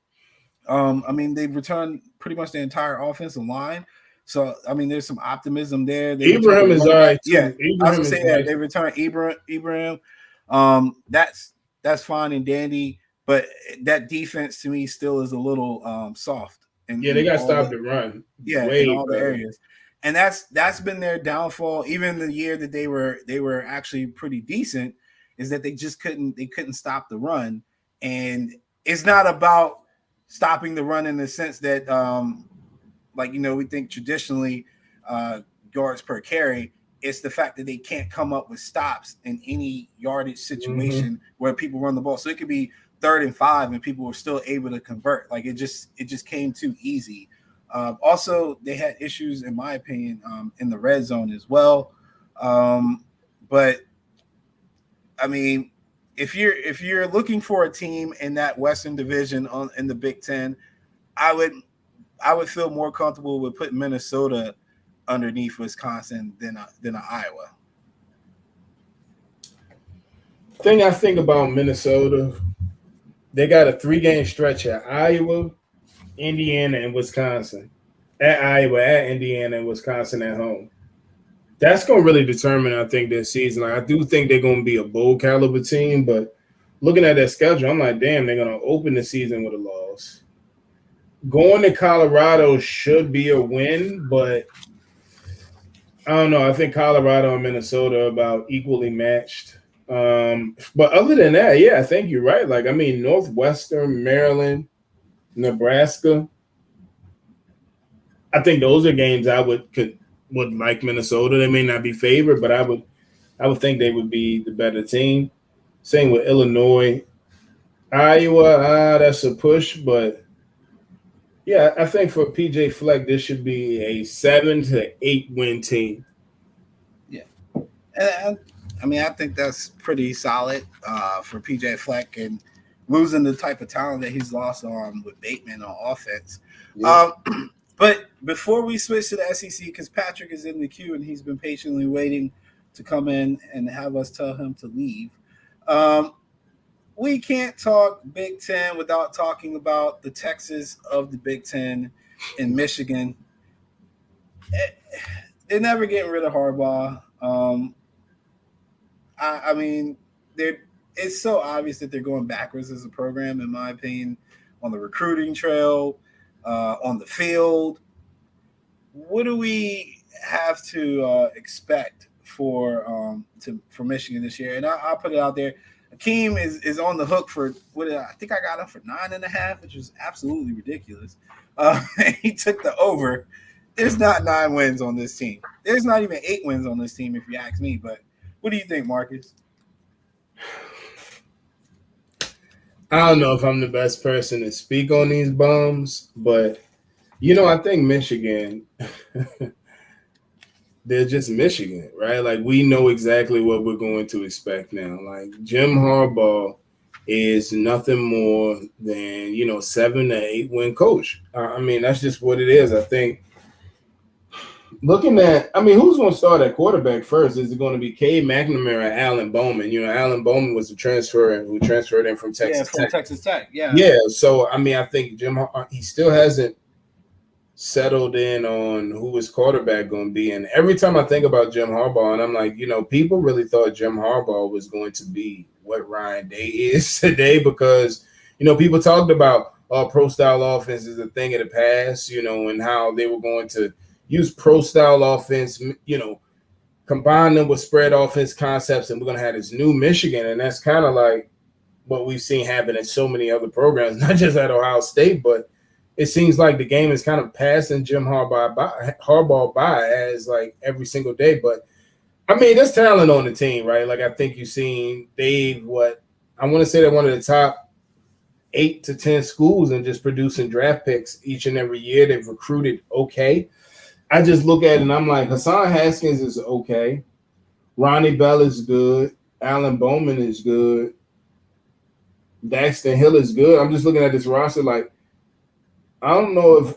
I mean, they've returned pretty much the entire offensive line. So, I mean, there's some optimism there. Ibrahim is all right, too. Yeah, I was Ibrahim going to say that. They returned Ibrahim. That's fine and dandy, but that defense to me still is a little soft. Yeah, they got all stopped the run. yeah, Way in all the better. areas. And that's been their downfall. Even the year that they were actually pretty decent, is that they couldn't stop the run. And it's not about stopping the run in the sense that like we think traditionally yards per carry. It's the fact that they can't come up with stops in any yardage situation where people run the ball. So it could be 3rd and 5 and people were still able to convert. Like it just came too easy. Also, they had issues, in my opinion, in the red zone as well. But I mean, if you're looking for a team in that Western Division in the Big Ten, I would feel more comfortable with putting Minnesota underneath Wisconsin than Iowa. Thing I think about Minnesota, they got a 3-game stretch at Iowa, Indiana, and Wisconsin. At Iowa, at Indiana, and Wisconsin at home. That's going to really determine, I think, this season. Like, I do think they're going to be a bowl caliber team, but looking at their schedule, I'm like, damn, they're going to open the season with a loss. Going to Colorado should be a win, but I don't know. I think Colorado and Minnesota are about equally matched. But other than that, yeah, I think you're right. Like, I mean, Northwestern, Maryland, Nebraska, I think those are games I would like Minnesota. They may not be favored, but I would think they would be the better team. Same with Illinois. Iowa, that's a push, but yeah, I think for PJ Fleck, this should be a 7 to 8 win team. Yeah. And I mean, I think that's pretty solid for PJ Fleck, and losing the type of talent that he's lost on with Bateman on offense. Yeah. But before we switch to the SEC, because Patrick is in the queue and he's been patiently waiting to come in and have us tell him to leave, we can't talk Big Ten without talking about the Texas of the Big Ten in Michigan. They're never getting rid of Harbaugh. I mean, it's so obvious that they're going backwards as a program, in my opinion, on the recruiting trail, on the field. What do we have to expect for Michigan this year? And I'll put it out there. Akeem is on the hook for what I think I got him for 9.5, which was absolutely ridiculous. He took the over. There's not 9 wins on this team. There's not even 8 wins on this team, if you ask me. But what do you think, Marcus? I don't know if I'm the best person to speak on these bums, but I think Michigan, they're just Michigan, right? Like, we know exactly what we're going to expect now. Like, Jim Harbaugh is nothing more than, 7 to 8 win coach. I mean, that's just what it is. I think looking at, who's going to start at quarterback first? Is it going to be Cade McNamara or Alan Bowman? Alan Bowman was the transfer who transferred in from Texas Tech. Texas Tech, yeah. Yeah, so, I think he still hasn't settled in on who his quarterback going to be. And every time I think about Jim Harbaugh, and I'm like, people really thought Jim Harbaugh was going to be what Ryan Day is today, because, people talked about pro-style offense is a thing of the past, and how they were going to use pro-style offense, combine them with spread offense concepts, and we're going to have this new Michigan. And that's kind of like what we've seen happen at so many other programs, not just at Ohio State, but it seems like the game is kind of passing Jim Harbaugh by as like every single day. But there's talent on the team, right? Like, I think you've seen I want to say they're one of the top 8 to 10 schools and just producing draft picks each and every year. They've recruited okay. I just look at it and I'm like, Hassan Haskins is okay. Ronnie Bell is good. Alan Bowman is good. Daxton Hill is good. I'm just looking at this roster like, I don't know.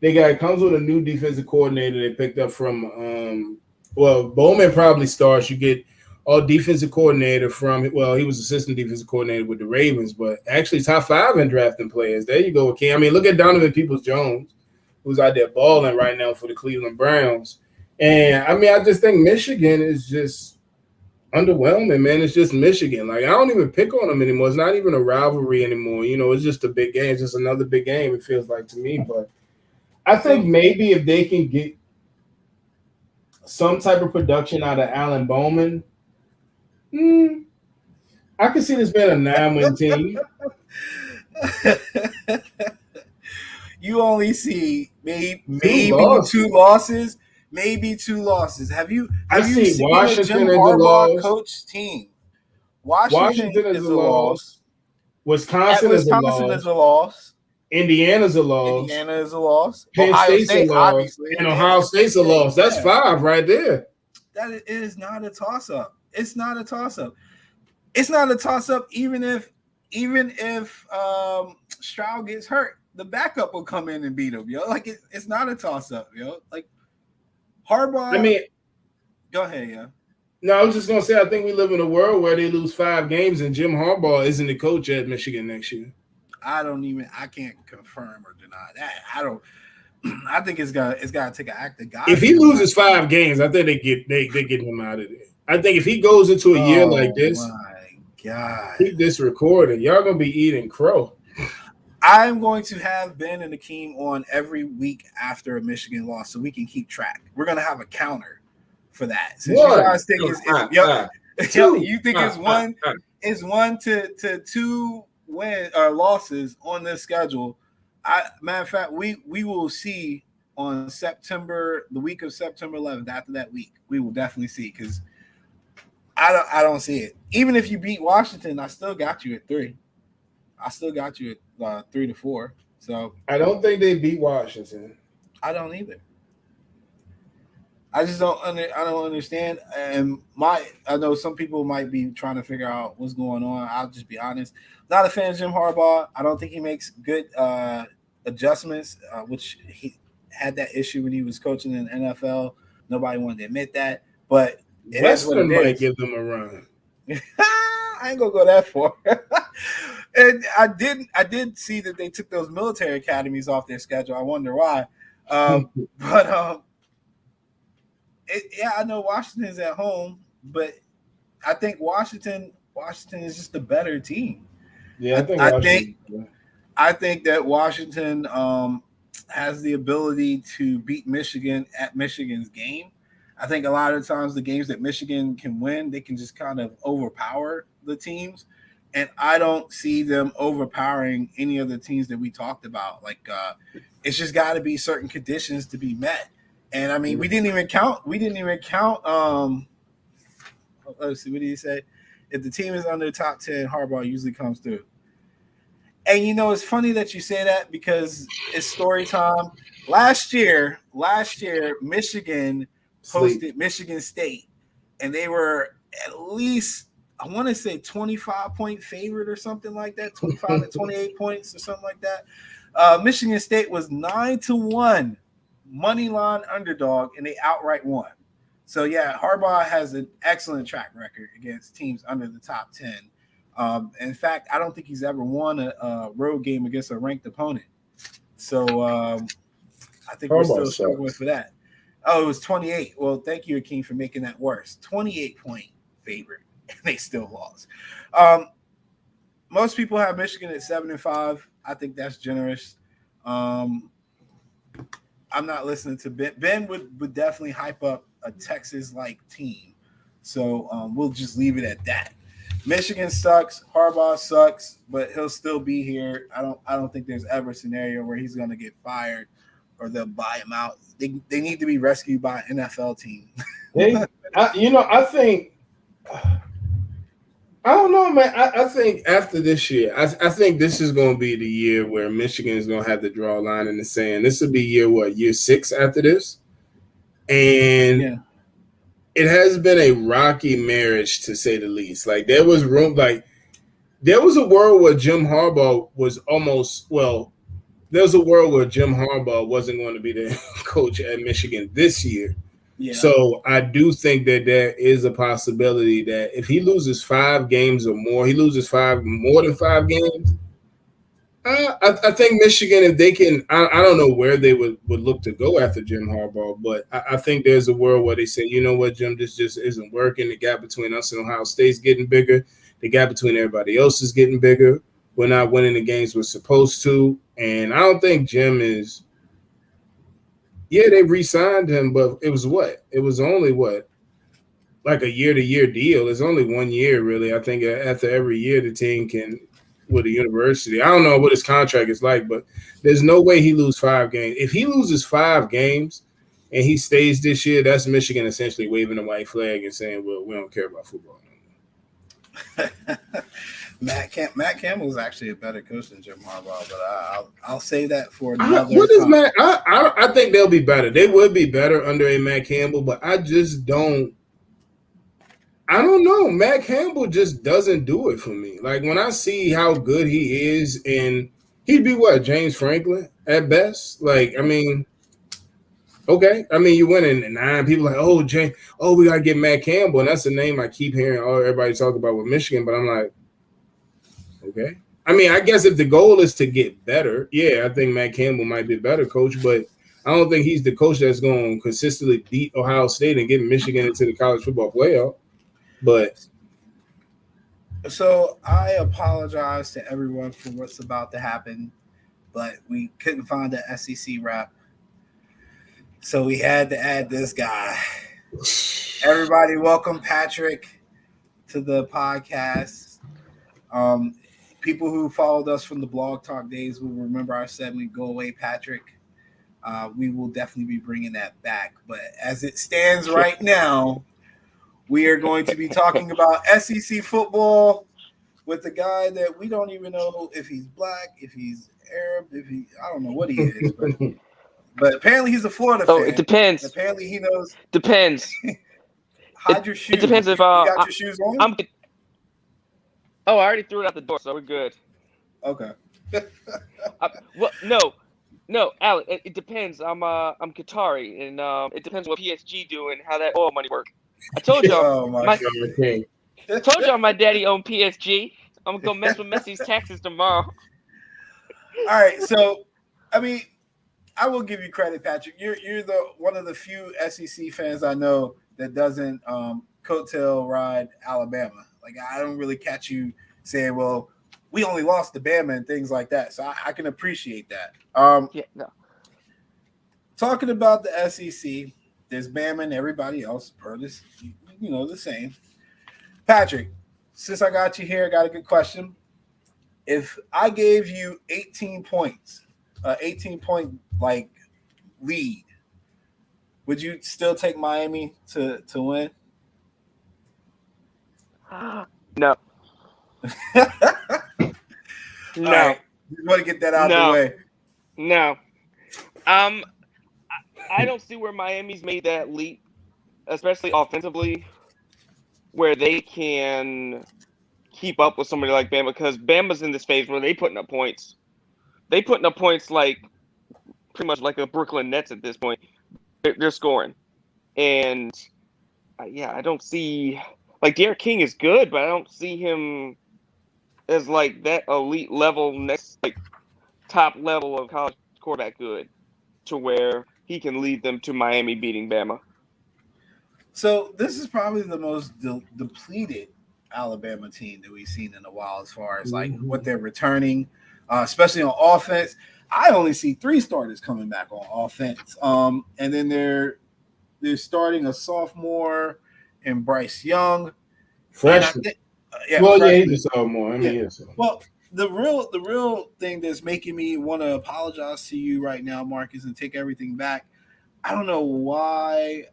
It comes with a new defensive coordinator they picked up from Bowman probably starts. You get all defensive coordinator from, he was assistant defensive coordinator with the Ravens, but actually top 5 in drafting players. There you go, King. Look at Donovan Peoples-Jones, who's out there balling right now for the Cleveland Browns. And I just think Michigan is just underwhelming, man. It's just Michigan. Like, I don't even pick on them anymore. It's not even a rivalry anymore. You know, it's just a big game. It's just another big game, it feels like to me. But I think maybe if they can get some type of production out of Alan Bowman, I can see this being a 9-win team. You only see maybe losses. 2 losses. Maybe 2 losses. Have you seen Washington a Jim as a Harbaugh loss. coach team? Washington is a loss. Wisconsin is a loss. Indiana's a loss. Indiana is a loss. Penn Ohio State's State, a loss. obviously. And Ohio State's a loss. That's 5 right there. That is not a toss-up. It's not a toss-up. It's not a toss-up even if Stroud gets hurt. The backup will come in and beat him, yo. Like it's not a toss-up, yo. Like Harbaugh. I mean, go ahead, yeah. No, I was just gonna say I think we live in a world where they lose 5 games and Jim Harbaugh isn't the coach at Michigan next year. I can't confirm or deny that. I think it's gotta take an act of God. If he loses 5 games, I think they get him out of there. I think if he goes into a year like this, my God, keep this recording. Y'all gonna be eating crow. I'm going to have Ben and Akeem on every week after a Michigan loss so we can keep track. We're going to have a counter for that. Since you guys think you think it's 1 to 2 losses on this schedule. Matter of fact, we will see on the week of September 11th. After that week, we will definitely see because I don't see it. Even if you beat Washington, I still got you at 3. I still got you at 3 to 4. So I don't think they beat Washington. I don't either. I just don't understand. And I know some people might be trying to figure out what's going on. I'll just be honest. Not a fan of Jim Harbaugh. I don't think he makes good adjustments, which he had that issue when he was coaching in the NFL. Nobody wanted to admit that, but Western might give them a run. I ain't gonna go that far. And I did see that they took those military academies off their schedule. I wonder why. I know Washington's at home, but I think Washington is just a better team. Yeah, I think that Washington has the ability to beat Michigan at Michigan's game. I think a lot of times the games that Michigan can win, they can just kind of overpower the teams. And I don't see them overpowering any of the teams that we talked about. Like it's just got to be certain conditions to be met. And I mean, we didn't even count. Let's see, what did he say? If the team is under the top 10, Harbaugh usually comes through. And you know, it's funny that you say that because it's story time. Last year, Michigan hosted Michigan State, and they were at least, I want to say 25-point favorite or something like that, 25 to 28 points or something like that. Michigan State was 9-1 money line underdog, and they outright won. So yeah, Harbaugh has an excellent track record against teams under the top 10. In fact, I don't think he's ever won a road game against a ranked opponent. So I think we're still struggling for that. Oh, it was 28. Well, thank you, Akeem, for making that worse. 28-point favorite, and they still lost. Most people have Michigan at 7-5. I think that's generous. I'm not listening to Ben. Ben would definitely hype up a Texas-like team. So we'll just leave it at that. Michigan sucks. Harbaugh sucks, but he'll still be here. I don't think there's ever a scenario where he's going to get fired or they'll buy him out. They need to be rescued by an NFL team. I think I don't know, man. I think after this year, I think this is going to be the year where Michigan is going to have to draw a line in the sand. This will be year 6 after this, and it has been a rocky marriage to say the least. Like there was a world where Jim Harbaugh was Jim Harbaugh wasn't going to be the coach at Michigan this year. Yeah. So I do think that there is a possibility that if he loses 5 games or more, he loses more than 5 games, I think Michigan, if they can, I don't know where they would look to go after Jim Harbaugh, but I think there's a world where they say, you know what, Jim, this just isn't working. The gap between us and Ohio State's getting bigger. The gap between everybody else is getting bigger. We're not winning the games we're supposed to. And I don't think Jim is. Yeah, they re-signed him, but it was what? It was only what? Like a year-to-year deal. It's only 1 year, really. I think after every year, the team can with a university. I don't know what his contract is like, but there's no way he loses 5 games. If he loses 5 games and he stays this year, that's Michigan essentially waving a white flag and saying, "Well, we don't care about football no more." Matt Campbell is actually a better coach than Jim Harbaugh, but I'll say that for another time. Matt? I think they'll be better. They would be better under a Matt Campbell, but I just don't. I don't know. Matt Campbell just doesn't do it for me. Like when I see how good he is, and he'd be what, James Franklin at best. Like, I mean, okay. I mean, you win in 9. People are like, we gotta get Matt Campbell, and that's the name I keep hearing everybody talk about with Michigan. But I'm like, okay. I mean, I guess if the goal is to get better, yeah, I think Matt Campbell might be a better coach, but I don't think he's the coach that's going to consistently beat Ohio State and get Michigan into the college football playoff. But so I apologize to everyone for what's about to happen, but we couldn't find the SEC rep, so we had to add this guy. Everybody, welcome Patrick to the podcast. People who followed us from the Blog Talk days will remember our segment "Go Away, Patrick." We will definitely be bringing that back, but as it stands right now, we are going to be talking about SEC football with a guy that we don't even know if he's black, if he's Arab, I don't know what he is, but apparently he's a Florida fan. It depends. Apparently he knows. Depends. Hide your shoes. It depends if you got your shoes on. I already threw it out the door, so we're good. Okay. No, Alec. It depends. I'm Qatari, and it depends what PSG do and how that oil money works. I told y'all, my daddy owned PSG. I'm gonna go mess with Messi's taxes tomorrow. All right, so I mean, I will give you credit, Patrick. You're the one of the few SEC fans I know that doesn't coattail ride Alabama. Like I don't really catch you saying, "Well, we only lost to Bama" and things like that. So I can appreciate that. Talking about the SEC. There's Bama and everybody else. Curtis, the same. Patrick, since I got you here, I got a good question. If I gave you 18 points, 18-point lead, would you still take Miami to win? No. No. Right. You want to get that out of the way. No. I don't see where Miami's made that leap, especially offensively, where they can keep up with somebody like Bama, because Bama's in this phase where they putting up points. They putting up points like pretty much like a Brooklyn Nets at this point. They're scoring. And, I don't see – like Derek King is good, but I don't see him as like that elite level, next top level of college quarterback good to where – he can lead them to Miami beating Bama. So this is probably the most depleted Alabama team that we've seen in a while as far as what they're returning, especially on offense. I only see 3 starters coming back on offense. And then they're starting a sophomore in Bryce Young. Freshman. Freshman. He's a sophomore. Well, the real thing that's making me want to apologize to you right now, Marcus, and take everything back. I don't know why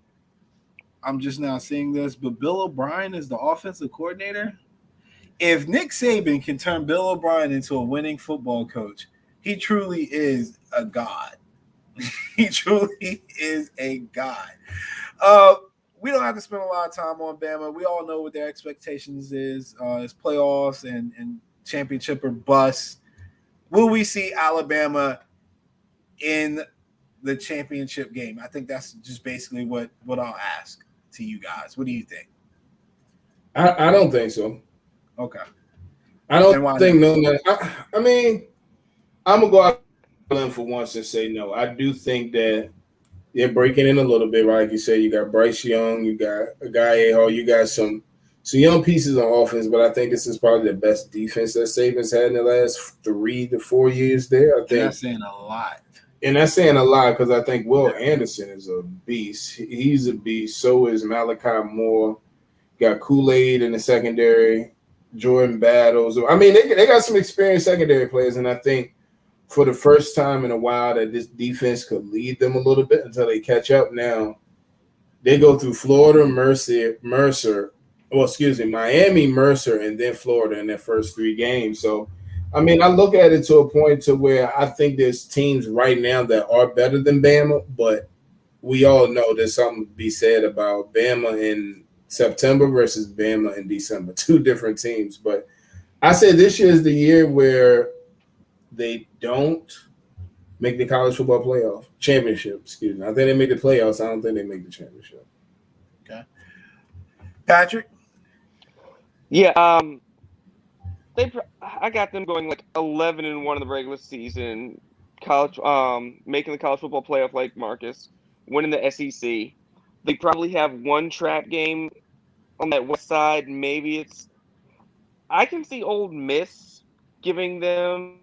I'm just now seeing this, but Bill O'Brien is the offensive coordinator. If Nick Saban can turn Bill O'Brien into a winning football coach, he truly is a god. He truly is a god. We don't have to spend a lot of time on Bama. We all know what their expectations is. It's playoffs and championship or bust. Will we see Alabama in the championship game? I think that's just basically what I'll ask to you guys. What do you think? I don't think so. Okay. I don't think no. I mean, I'm gonna go out for once and say no. I do think that they're breaking in a little bit, right? Like you said, you got Bryce Young, you got a guy Hall, you got some young pieces on offense, but I think this is probably the best defense that Saban's had in the last 3 to 4 years there. I think that's saying a lot. And that's saying a lot because I think Will Anderson is a beast. He's a beast. So is Malachi Moore. Got Kool-Aid in the secondary, Jordan Battles. I mean, they got some experienced secondary players, and I think for the first time in a while that this defense could lead them a little bit until they catch up. Now, they go through Florida, Miami, Mercer, and then Florida in their first 3 games. So, I mean, I look at it to a point to where I think there's teams right now that are better than Bama, but we all know there's something to be said about Bama in September versus Bama in December. 2 different teams. But I say this year is the year where they don't make the college football playoff championship. Excuse me. I think they make the playoffs. I don't think they make the championship. Okay. Patrick? Yeah, I got them going like 11-1 in the regular season, making the college football playoff like Marcus, winning the SEC. They probably have one trap game on that west side. Maybe I can see Ole Miss giving them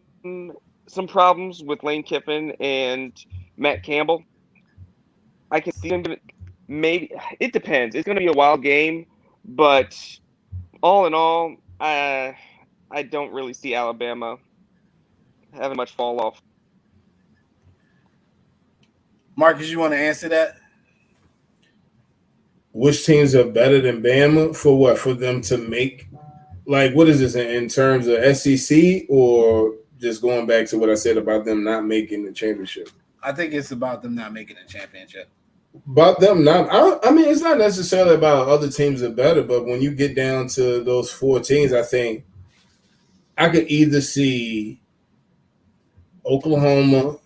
some problems with Lane Kiffin and Matt Campbell. I can see them maybe. It depends. It's going to be a wild game, but all in all, I don't really see Alabama having much fall off. Marcus, you want to answer that? Which teams are better than Bama for what? For them to make, like, what is this in terms of SEC or just going back to what I said about them not making the championship? I think it's about them not making the championship. About them not, I mean, it's not necessarily about other teams are better, but when you get down to those 4 teams, I think I could either see Oklahoma,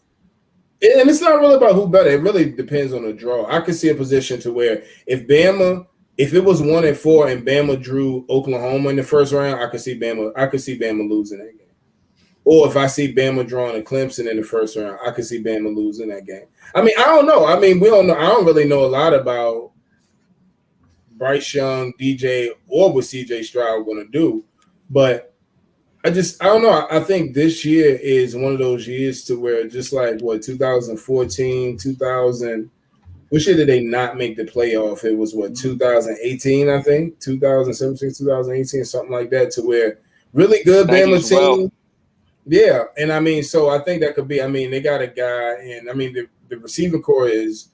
and it's not really about who better. It really depends on the draw. I could see a position to where if it was 1-4 and Bama drew Oklahoma in the first round, I could see Bama losing that game. Or if I see Bama drawing a Clemson in the first round, I could see Bama losing that game. I mean, I don't know. I mean, we don't know. I don't really know a lot about Bryce Young, DJ, or what CJ Stroud going to do. But I don't know. I think this year is one of those years to where just like, 2014, 2000 – which year did they not make the playoff? It was, 2018, I think? 2017, 2018, something like that, to where really good Bama team. Well. Yeah, and I mean, so I think that could be. I mean, they got a guy, and I mean, the receiving core is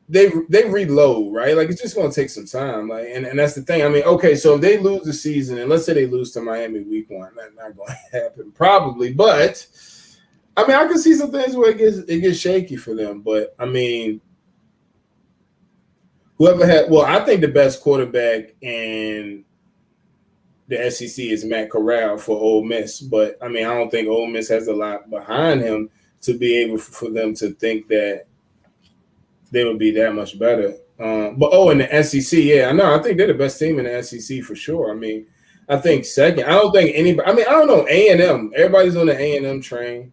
they reload, right? Like it's just going to take some time, like, and that's the thing. I mean, okay, so if they lose the season, and let's say they lose to Miami week 1, that's not going to happen probably, but I mean, I can see some things where it gets shaky for them, but I mean, I think the best quarterback in the SEC is Matt Corral for Ole Miss, but I mean, I don't think Ole Miss has a lot behind him to be able for them to think that they would be that much better. But in the SEC, yeah, I know. I think they're the best team in the SEC for sure. I mean, I think second. I don't think anybody. I mean, I don't know. A&M. Everybody's on the A&M train.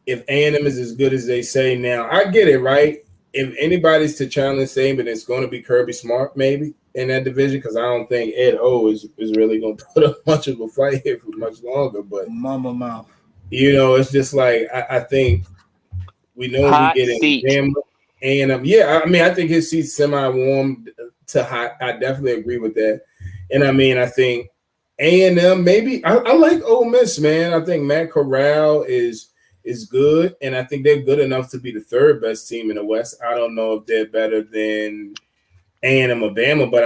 If A&M is as good as they say now, I get it, right? If anybody's to challenge Saban, it's going to be Kirby Smart, maybe. In that division, because I don't think Ed O is really going to put up much of a fight here for much longer. But Mama mouth. It's just like I think we know we get in and yeah, I mean I think his seat's semi-warm to hot. I definitely agree with that. And I mean I think A&M maybe I like Ole Miss, man. I think Matt Corral is good, and I think they're good enough to be the 3rd best team in the West. I don't know if they're better than A&M or Bama, but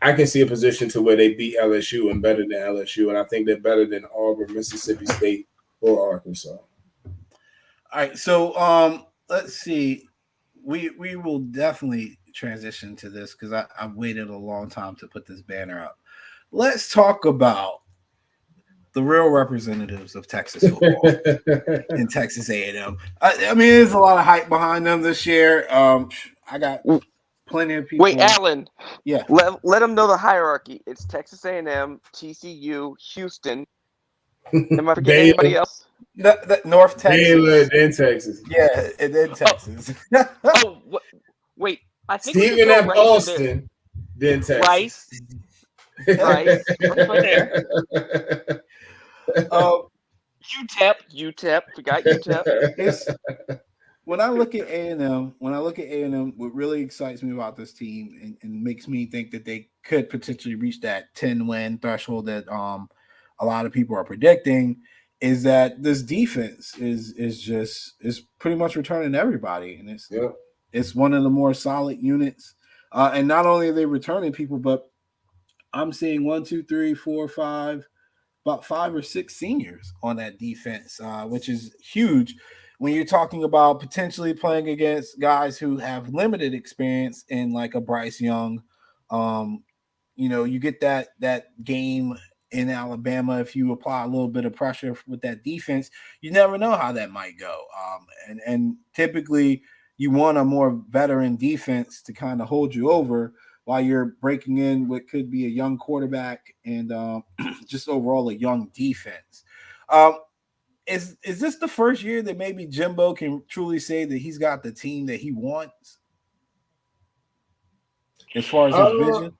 I can see a position to where they beat LSU and better than LSU, and I think they're better than Auburn, Mississippi State, or Arkansas. All right, so let's see. We will definitely transition to this because I've waited a long time to put this banner up. Let's talk about the real representatives of Texas football in Texas A&M. I mean, there's a lot of hype behind them this year. I got plenty of people. Wait, Alan. Yeah. Let them know the hierarchy. It's Texas A&M, TCU, Houston, Am I forgetting anybody else? North Texas. Baylor, then Texas. Yeah, and then Texas. Oh, wait. I think we should Stephen throw F. Rice in there. Austin, then Texas. Rice right there. UTEP. Forgot UTEP. It's when I look at A&M, what really excites me about this team and makes me think that they could potentially reach that 10-win threshold that a lot of people are predicting is that this defense is pretty much returning everybody, and it's one of the more solid units. And not only are they returning people, but I'm seeing 1, 2, 3, 4, 5, about 5 or 6 seniors on that defense, which is huge when you're talking about potentially playing against guys who have limited experience in like a Bryce Young. You get that game in Alabama. If you apply a little bit of pressure with that defense, you never know how that might go. And typically you want a more veteran defense to kind of hold you over while you're breaking in what could be a young quarterback and just overall a young defense. Is this the first year that maybe Jimbo can truly say that he's got the team that he wants as far as his vision?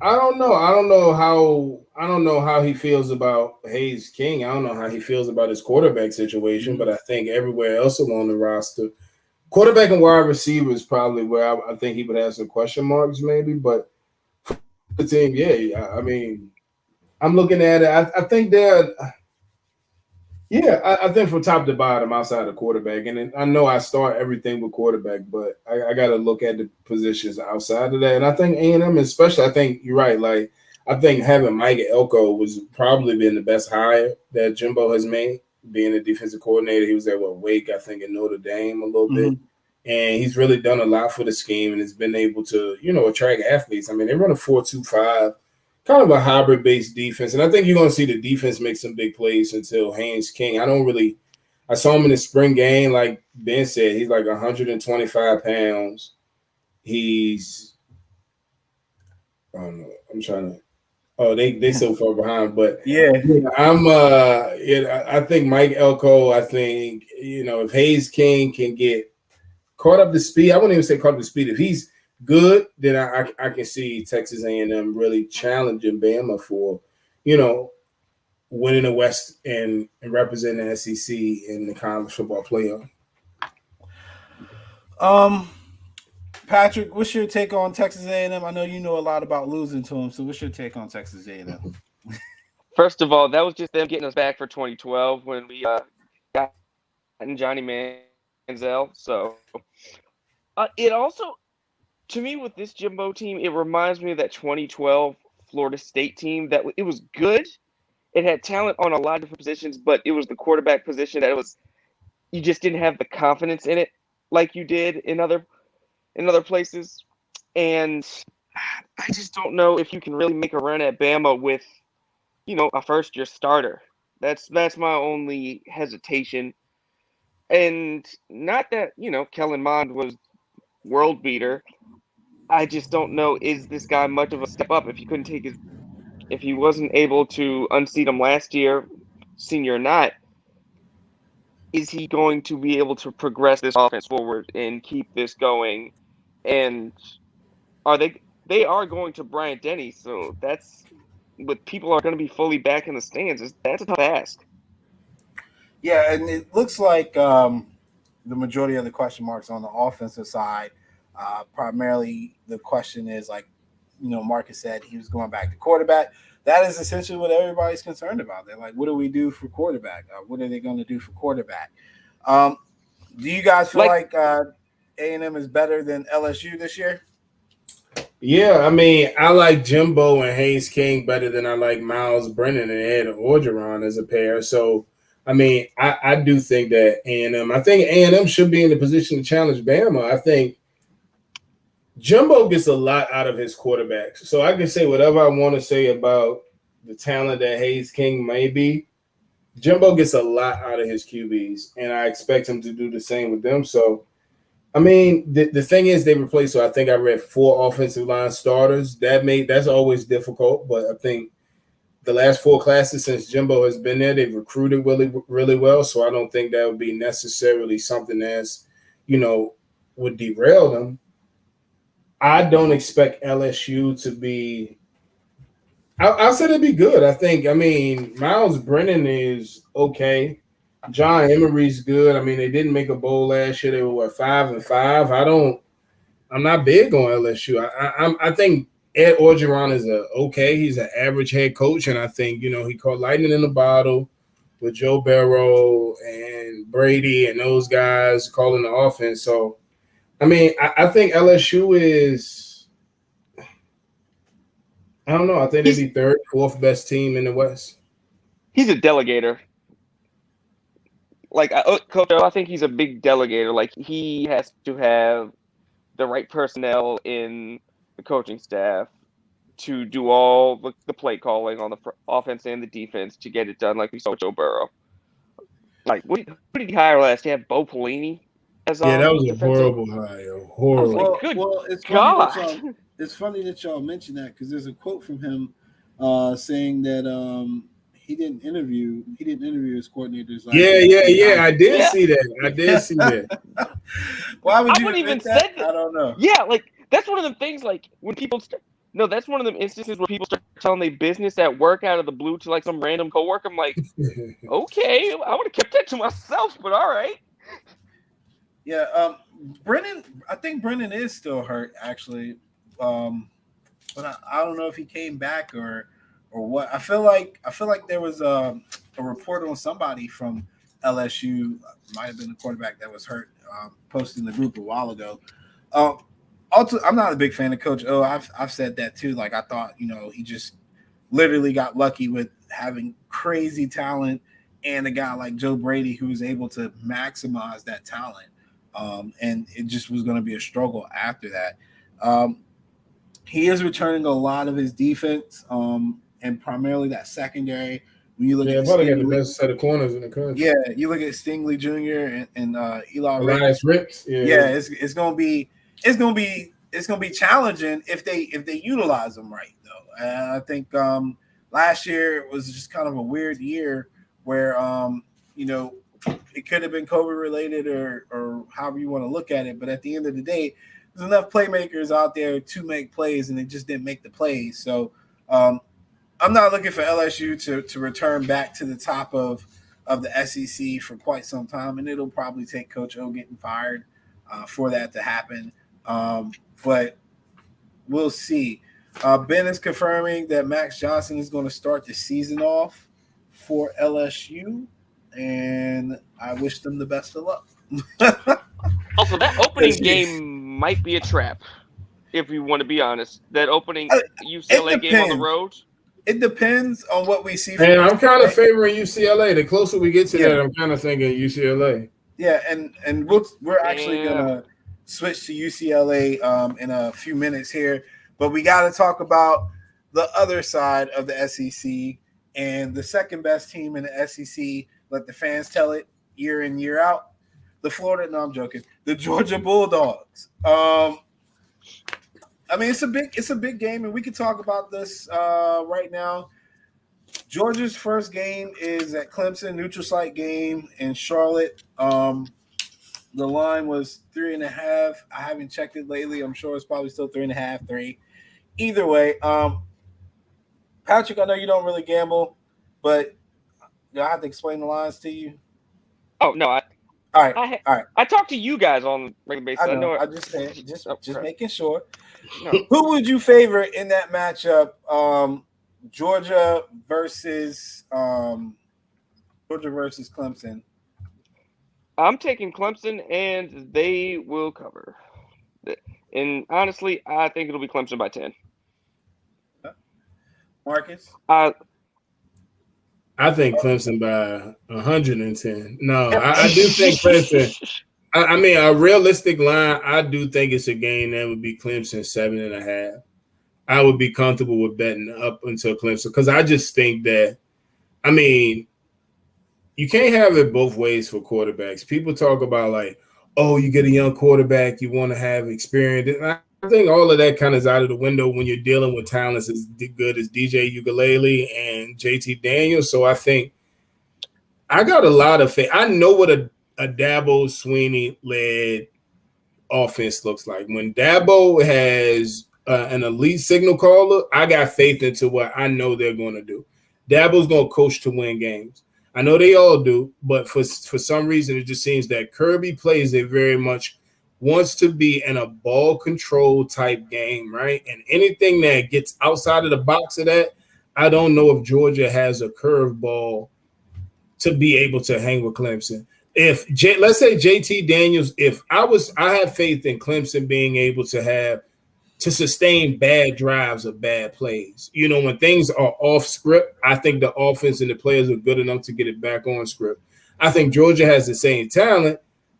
I don't know. I don't know how he feels about Hayes King. I don't know how he feels about his quarterback situation, but I think everywhere else along the roster, quarterback and wide receiver is probably where I think he would have some question marks, maybe. But for the team, yeah. I mean, I'm looking at it. I think they're. Yeah, I think from top to bottom, outside of quarterback, and I know I start everything with quarterback, but I got to look at the positions outside of that. And I think A&M, especially, I think you're right. Like, I think having Mike Elko was probably been the best hire that Jimbo has made, being a defensive coordinator. He was at Wake, I think, in Notre Dame a little bit, and he's really done a lot for the scheme and has been able to, attract athletes. I mean, they run a 4-2-5. Kind of a hybrid-based defense, and I think you're going to see the defense make some big plays until Haynes King. I saw him in the spring game, like Ben said, he's like 125 pounds. He's, I don't know, I'm trying to, they so far behind, but I think Mike Elko, I think, if Hayes King can get caught up to speed, I wouldn't even say caught up to speed, if he's good, then I can see Texas A&M really challenging Bama for, winning the West and representing the SEC in the college football playoff. Patrick, what's your take on Texas A&M? I know you know a lot about losing to them, so what's your take on Texas A&M? First of all, that was just them getting us back for 2012 when we got Johnny Manziel. So it also, to me, with this Jimbo team, it reminds me of that 2012 Florida State team that it was good. It had talent on a lot of different positions, but it was the quarterback position that you just didn't have the confidence in it like you did in other places. And I just don't know if you can really make a run at Bama with, a first-year starter. That's my only hesitation. And not that, Kellen Mond was world beater. I just don't know, is this guy much of a step up if he wasn't able to unseat him last year, senior or not, is he going to be able to progress this offense forward and keep this going? And they are going to Bryant Denny, so that's what people are going to be fully back in the stands. That's a tough ask. Yeah, and it looks like the majority of the question marks on the offensive side. Primarily, the question is Marcus said he was going back to quarterback. That is essentially what everybody's concerned about. They're like, what do we do for quarterback? What are they going to do for quarterback? Do you guys feel like A&M is better than LSU this year? Yeah, I mean, I like Jimbo and Hayes King better than I like Miles Brennan and Ed Orgeron as a pair. So, I mean, I do think that I think A&M should be in the position to challenge Bama. I think Jimbo gets a lot out of his quarterbacks. So I can say whatever I want to say about the talent that Hayes King may be. Jimbo gets a lot out of his QBs, and I expect him to do the same with them. So, I mean, the thing is they replaced, so I think I read 4 offensive line starters. That's always difficult, but I think the last 4 classes since Jimbo has been there, they've recruited really, really well. So I don't think that would be necessarily something that's, would derail them. I don't expect LSU to be. I'll say it'd be good. Miles Brennan is okay. John Emery's good. They didn't make a bowl last year. They were 5-5. I'm not big on LSU. I think Ed Orgeron is okay. He's an average head coach, and I think he caught lightning in the bottle with Joe Burrow and Brady and those guys calling the offense. So, I think LSU is. I don't know. I think they'd be 3rd, 4th best team in the West. He's a delegator. Coach O, I think he's a big delegator. Like, he has to have the right personnel in the coaching staff to do all the play calling on the offense and the defense to get it done, like we saw with Joe Burrow. Like, who did he hire last? He had Bo Pelini as that was a horrible hire. Horrible. Well, it's God. funny that y'all mentioned that because there's a quote from him saying that he didn't interview his coordinators. Yeah. I did see that. Why would you I wouldn't even that? said that. I don't know. Yeah, like that's one of the things. Like when people that's one of the instances where people start telling their business at work out of the blue to like some random coworker. I'm like, okay, I would have kept that to myself, but all right. Yeah, Brennan. I think Brennan is still hurt actually, but I don't know if he came back or what. I feel like there was a report on somebody from LSU, might have been the quarterback that was hurt, posted in the group a while ago. Also, I'm not a big fan of Coach O. I've said that too. Like I thought, he just literally got lucky with having crazy talent and a guy like Joe Brady who was able to maximize that talent. And it just was going to be a struggle after that. He is returning a lot of his defense, and primarily that secondary. When you look at probably got the best set of corners in the country. Yeah, you look at Stingley Jr. and Eli Elias Ricks. Yeah, it's gonna be challenging if they utilize them right though. And I think last year was just kind of a weird year where it could have been COVID related or however you want to look at it, but at the end of the day, there's enough playmakers out there to make plays, and they just didn't make the plays. So I'm not looking for LSU to return back to the top of the SEC for quite some time, and it'll probably take Coach O getting fired for that to happen. But we'll see. Ben is confirming that Max Johnson is going to start the season off for LSU, and I wish them the best of luck. Also, that opening game might be a trap, if we want to be honest. That opening UCLA game on the road. It depends on what we see. And I'm kind of favoring UCLA. The closer we get to that, I'm kind of thinking UCLA. Yeah, and we're actually gonna switch to UCLA in a few minutes here, but we got to talk about the other side of the SEC and the second best team in the SEC. Let the fans tell it year in year out. The Georgia Bulldogs. It's a big game, and we can talk about this right now. Georgia's first game is at Clemson, neutral site game in Charlotte. The line was 3.5. I haven't checked it lately. I'm sure it's probably still 3.5, 3. Either way, Patrick, I know you don't really gamble, but do I have to explain the lines to you? Oh no, all right. I talk to you guys on regular basis. I know. I'm just saying, just making sure. No. Who would you favor in that matchup? Georgia versus Clemson. I'm taking Clemson, and they will cover. And honestly, I think it'll be Clemson by 10. Marcus? I think Clemson by 110. No, I do think Clemson. A realistic line, I do think it's a game that would be Clemson 7.5. I would be comfortable with betting up until Clemson because I just think that, you can't have it both ways for quarterbacks. People talk about like, oh, you get a young quarterback, you want to have experience. I think all of that kind of is out of the window when you're dealing with talents as good as DJ Ukulele and JT Daniels. So I think I got a lot of faith. I know what a Dabo Sweeney led offense looks like. When Dabo has an elite signal caller, I got faith into what I know they're going to do. Dabo's going to coach to win games. I know they all do, but for some reason, it just seems that Kirby plays it very much wants to be in a ball control type game, right? And anything that gets outside of the box of that, I don't know if Georgia has a curveball to be able to hang with Clemson. If let's say JT Daniels, I have faith in Clemson being able to sustain bad drives or bad plays. You know, when things are off script, I think the offense and the players are good enough to get it back on script. I think Georgia has the same talent.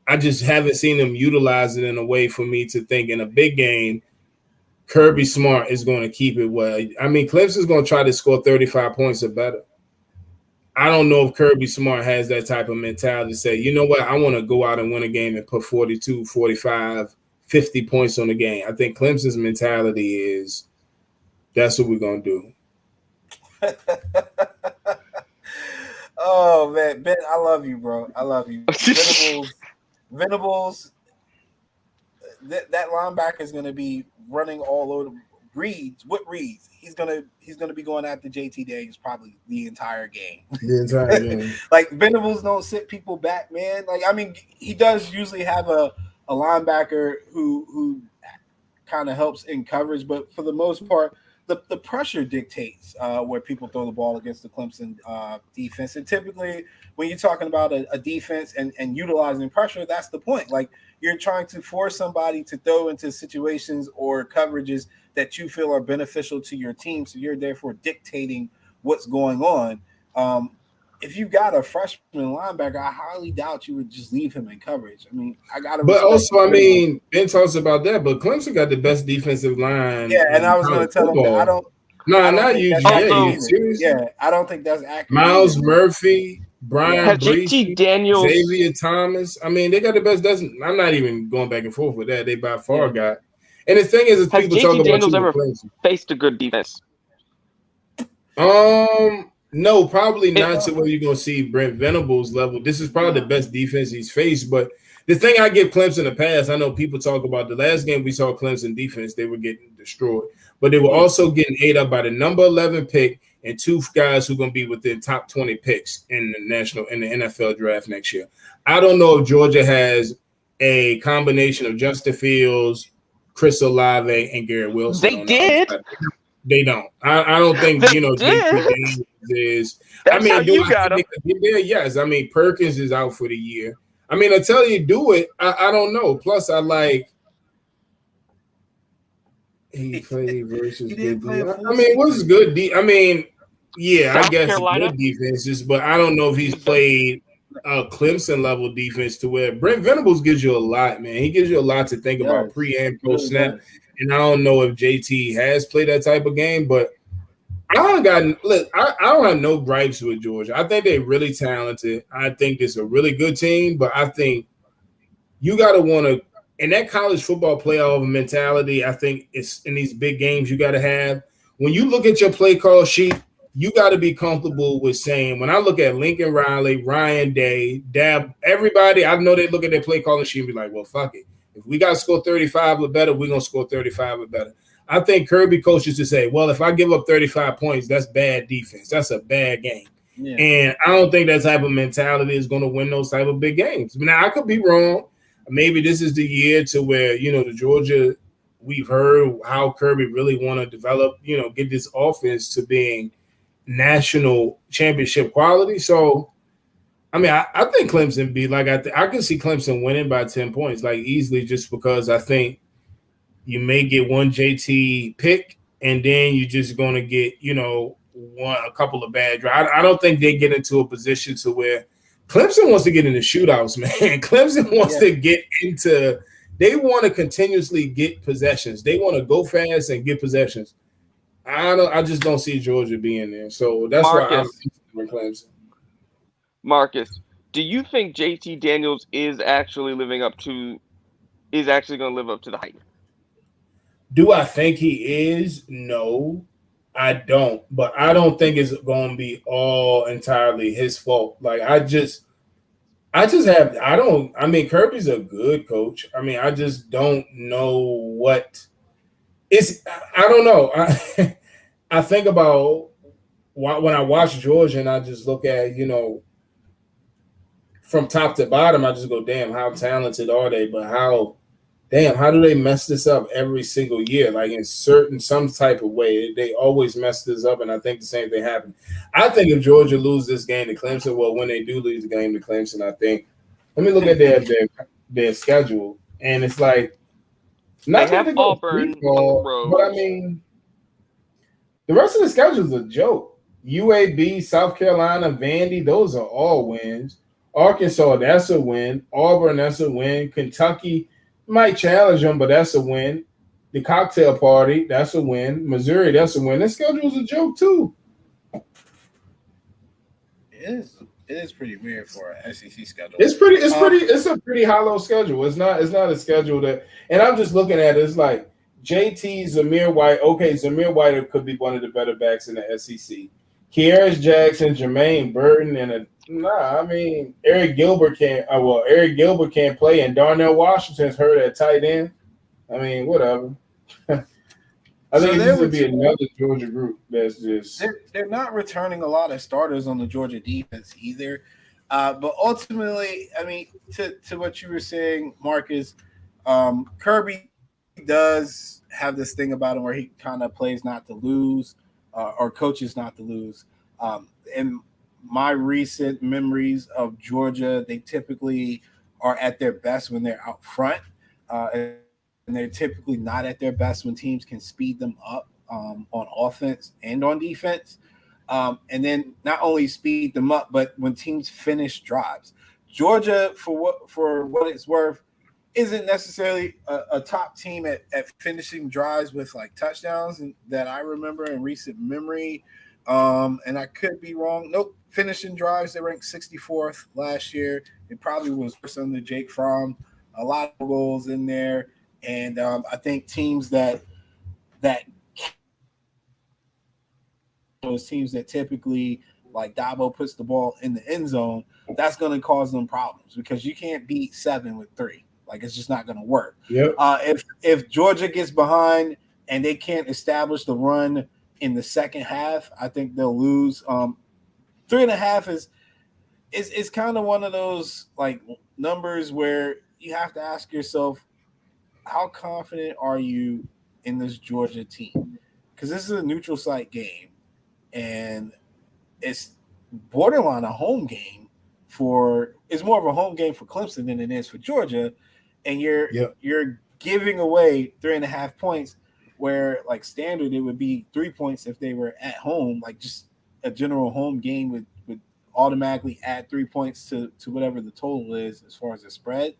I just haven't seen them utilize it in a way for me to think in a big game, Kirby Smart is going to keep it well. I mean, Clemson's going to try to score 35 points or better. I don't know if Kirby Smart has that type of mentality to say, you know what, I want to go out and win a game and put 42, 45, 50 points on the game. I think Clemson's mentality is that's what we're going to do. Oh, man. Ben, I love you, bro. I love you. Venables, that linebacker is going to be running all over Reeds. What Reeds? He's gonna be going after JT Daniels probably the entire game. The entire game. Like Venables don't sit people back, man. Like I mean, he does usually have a linebacker who kind of helps in coverage, but for the most part, the pressure dictates where people throw the ball against the Clemson defense. And typically, when you're talking about a defense and utilizing pressure, that's the point. Like you're trying to force somebody to throw into situations or coverages that you feel are beneficial to your team. So you're therefore dictating what's going on. If you've got a freshman linebacker, I highly doubt you would just leave him in coverage. I mean, I got to. But also, I mean, Ben talks about that, but Clemson got the best defensive line. Yeah, and I was going to tell him that I don't. No, not you. Yeah, I don't think that's accurate. Miles Murphy, Brian JT Daniels, Xavier Thomas. I mean, they got the best. I'm not even going back and forth with that. They by far got. And the thing is people talk about Daniels ever faced a good defense? No, probably not to where you're going to see Brent Venables level. This is probably the best defense he's faced. But the thing I give Clemson the pass, I know people talk about the last game we saw Clemson defense, they were getting destroyed. But they were also getting ate up by the number 11 pick and two guys who are going to be within top 20 picks in the NFL draft next year. I don't know if Georgia has a combination of Justin Fields, Chris Olave, and Garrett Wilson. They don't. I don't think JT is. That's how you got him. Yes, I mean Perkins is out for the year. I mean, until you do it, I don't know. Plus, I like he played versus. He didn't play. I mean, what's good? I mean, yeah, South I guess Carolina. Good defenses, but I don't know if he's played a Clemson level defense to where Brent Venables gives you a lot, man. He gives you a lot to think about pre and post snap. And I don't know if JT has played that type of game, but I don't have no gripes with Georgia. I think they're really talented. I think it's a really good team, but I think you got to want to – in that college football playoff mentality, I think it's in these big games you got to have. When you look at your play call sheet, you got to be comfortable with saying – when I look at Lincoln Riley, Ryan Day, Dab, everybody, I know they look at their play calling sheet and be like, well, fuck it. If we got to score 35 or better, we're going to score 35 or better. I think Kirby coaches to say, well, if I give up 35 points, that's bad defense. That's a bad game. Yeah. And I don't think that type of mentality is going to win those type of big games. Now, I could be wrong. Maybe this is the year to where, the Georgia, we've heard how Kirby really want to develop, get this offense to being national championship quality. So, I mean, I think Clemson I can see Clemson winning by 10 points, like easily, just because I think you may get one JT pick and then you're just going to get, a couple of bad drives. I don't think they get into a position to where Clemson wants to get into shootouts, man. Clemson wants to get into – they want to continuously get possessions. They want to go fast and get possessions. I just don't see Georgia being there. So that's why I'm for Clemson. Marcus, do you think JT Daniels is actually going to live up to the hype? Do I think he is? No, I don't. But I don't think it's going to be all entirely his fault. Like I don't. I mean, Kirby's a good coach. I mean, I just don't know what it's. I don't know. I think about when I watch Georgia and I just look at from top to bottom. I just go, damn, how talented are they? But how do they mess this up every single year? Like in some type of way, they always mess this up, and I think the same thing happened. I think if Georgia loses this game to Clemson, well, when they do lose the game to Clemson, I think let me look at their schedule, and it's like They not that have they're going to Auburn free on the fall, road. but I mean the rest of the schedule is a joke. UAB, South Carolina, Vandy, those are all wins. Arkansas, that's a win. Auburn, that's a win. Kentucky might challenge them, but that's a win. The cocktail party, that's a win. Missouri, that's a win. This schedule is a joke too. It is pretty weird for an SEC schedule. It's a pretty hollow schedule. It's not a schedule that, and I'm just looking at it, it's like JT, Zamir White. Okay, Zamir White could be one of the better backs in the SEC. Kearis Jackson, Jermaine Burton, I mean Eric Gilbert can't. Eric Gilbert can't play, and Darnell Washington's hurt at tight end. I mean, whatever. I think it's going to be another Georgia group that's just. They're not returning a lot of starters on the Georgia defense either. But ultimately, I mean, to what you were saying, Marcus, Kirby does have this thing about him where he kind of plays not to lose or coaches not to lose. In my recent memories of Georgia, they typically are at their best when they're out front. And they're typically not at their best when teams can speed them up on offense and on defense. And then not only speed them up, but when teams finish drives. Georgia, for what it's worth, isn't necessarily a top team at finishing drives with like touchdowns that I remember in recent memory. And I could be wrong. Nope. Finishing drives, they ranked 64th last year. It probably was worse under Jake Fromm. A lot of goals in there. And I think teams that those teams that typically like Dabo puts the ball in the end zone, that's going to cause them problems because you can't beat 7 with 3. Like it's just not going to work. Yep. If Georgia gets behind and they can't establish the run in the second half, I think they'll lose. 3.5 is kind of one of those like numbers where you have to ask yourself, how confident are you in this Georgia team? Because this is a neutral site game, and it's borderline a home game it's more of a home game for Clemson than it is for Georgia, and you're giving away 3.5 points, where like standard it would be 3 points if they were at home. Like just a general home game would automatically add 3 points to whatever the total is as far as the spread.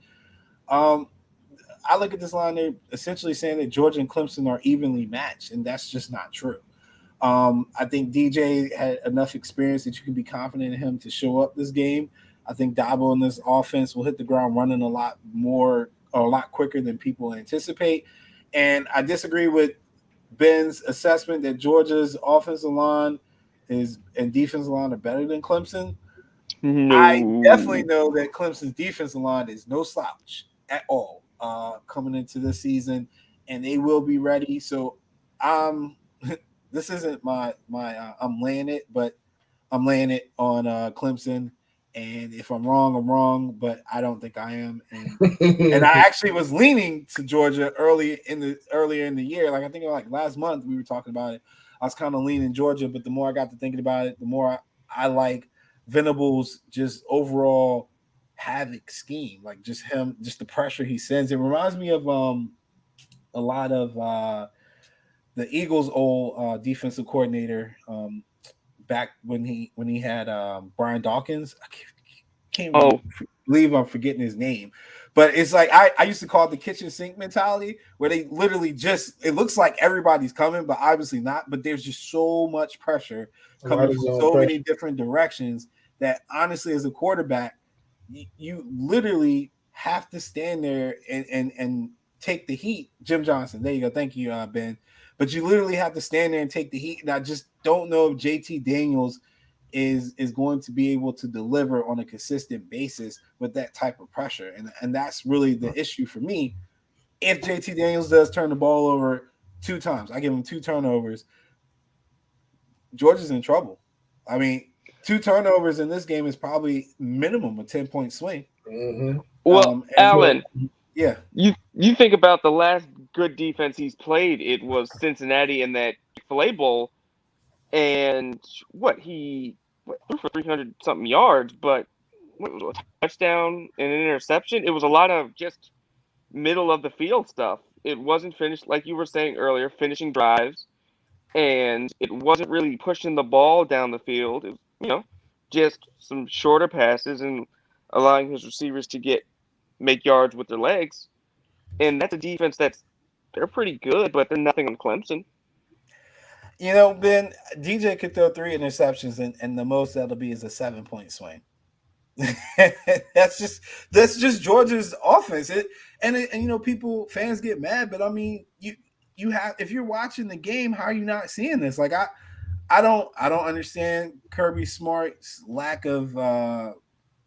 I look at this line, they're essentially saying that Georgia and Clemson are evenly matched, and that's just not true. I think DJ had enough experience that you can be confident in him to show up this game. I think Dabo in this offense will hit the ground running a lot quicker than people anticipate. And I disagree with Ben's assessment that Georgia's offensive line and defensive line are better than Clemson. No. I definitely know that Clemson's defensive line is no slouch at all coming into this season, and they will be ready. So this isn't my I'm laying it, but I'm laying it on Clemson. And if I'm wrong, I'm wrong, but I don't think I am. And I actually was leaning to Georgia earlier in the year. Like I think like last month we were talking about it. I was kind of leaning Georgia, but the more I got to thinking about it, the more I like Venable's just overall havoc scheme. Like just the pressure he sends. It reminds me of a lot of the Eagles' old defensive coordinator back when he had Brian Dawkins. I can't believe I'm forgetting his name, but it's like I used to call it the kitchen sink mentality, where they literally it looks like everybody's coming, but obviously not. But there's just so much pressure coming from so many different directions that honestly, as a quarterback, you literally have to stand there and take the heat. Jim Johnson, there you go. Thank you, Ben. But you literally have to stand there and take the heat. And I just don't know if JT Daniels is going to be able to deliver on a consistent basis with that type of pressure. And that's really the issue for me. If JT Daniels does turn the ball over 2 times, I give him 2 turnovers, Georgia's in trouble. I mean, 2 turnovers in this game is probably minimum a 10-point swing. Mm-hmm. Well, Alan, yeah, you think about the last good defense he's played. It was Cincinnati in that Chick-fil-A Bowl, and he threw for 300 something yards, but what was it, a touchdown and an interception? It was a lot of just middle of the field stuff. It wasn't finished, like you were saying earlier, finishing drives, and it wasn't really pushing the ball down the field. It was, just some shorter passes and allowing his receivers to make yards with their legs. And that's a defense they're pretty good, but they're nothing on Clemson. Ben, DJ could throw 3 interceptions, and the most that'll be is a 7-point swing. that's just Georgia's offense. People, fans get mad, but I mean, you have, if you're watching the game, how are you not seeing this? Like I don't understand Kirby Smart's lack of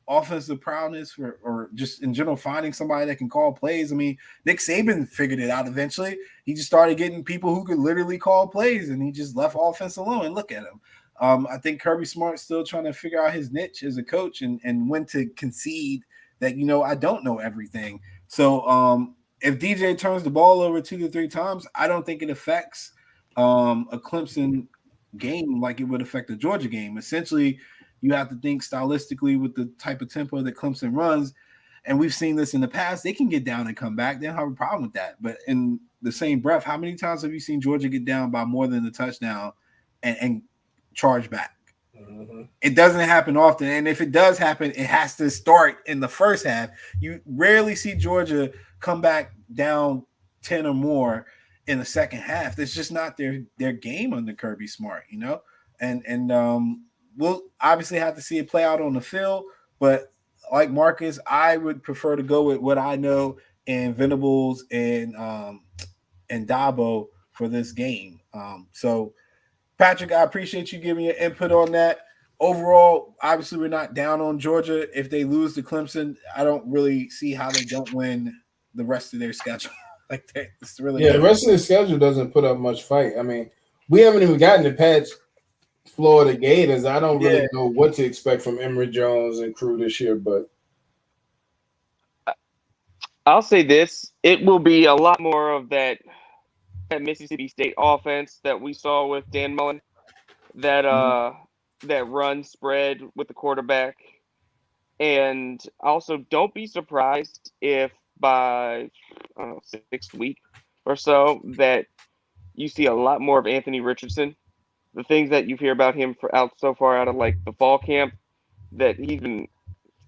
offensive prowess or just in general finding somebody that can call plays. I mean, Nick Saban figured it out eventually. He just started getting people who could literally call plays, and he just left offense alone. And look at him. I think Kirby Smart's still trying to figure out his niche as a coach and when to concede that, I don't know everything. So if DJ turns the ball over 2 to 3 times, I don't think it affects a Clemson game like it would affect the Georgia game. Essentially, you have to think stylistically with the type of tempo that Clemson runs. And we've seen this in the past. They can get down and come back. They don't have a problem with that. But in the same breath, how many times have you seen Georgia get down by more than a touchdown and charge back? Mm-hmm. It doesn't happen often. And if it does happen, it has to start in the first half. You rarely see Georgia come back down 10 or more in the second half. That's just not their game under Kirby Smart, And we'll obviously have to see it play out on the field. But like Marcus, I would prefer to go with what I know and Venables and Dabo for this game. So Patrick, I appreciate you giving your input on that. Overall, obviously, we're not down on Georgia. If they lose to Clemson, I don't really see how they don't win the rest of their schedule. Like that, it's really the rest of the schedule doesn't put up much fight. I mean, we haven't even gotten to patch Florida Gators. I don't really know what to expect from Emory Jones and crew this year, but I'll say this: it will be a lot more of that Mississippi State offense that we saw with Dan Mullen, that run spread with the quarterback. And also, don't be surprised if by 6th week or so that you see a lot more of Anthony Richardson. The things that you hear about him so far out of like the fall camp, that he's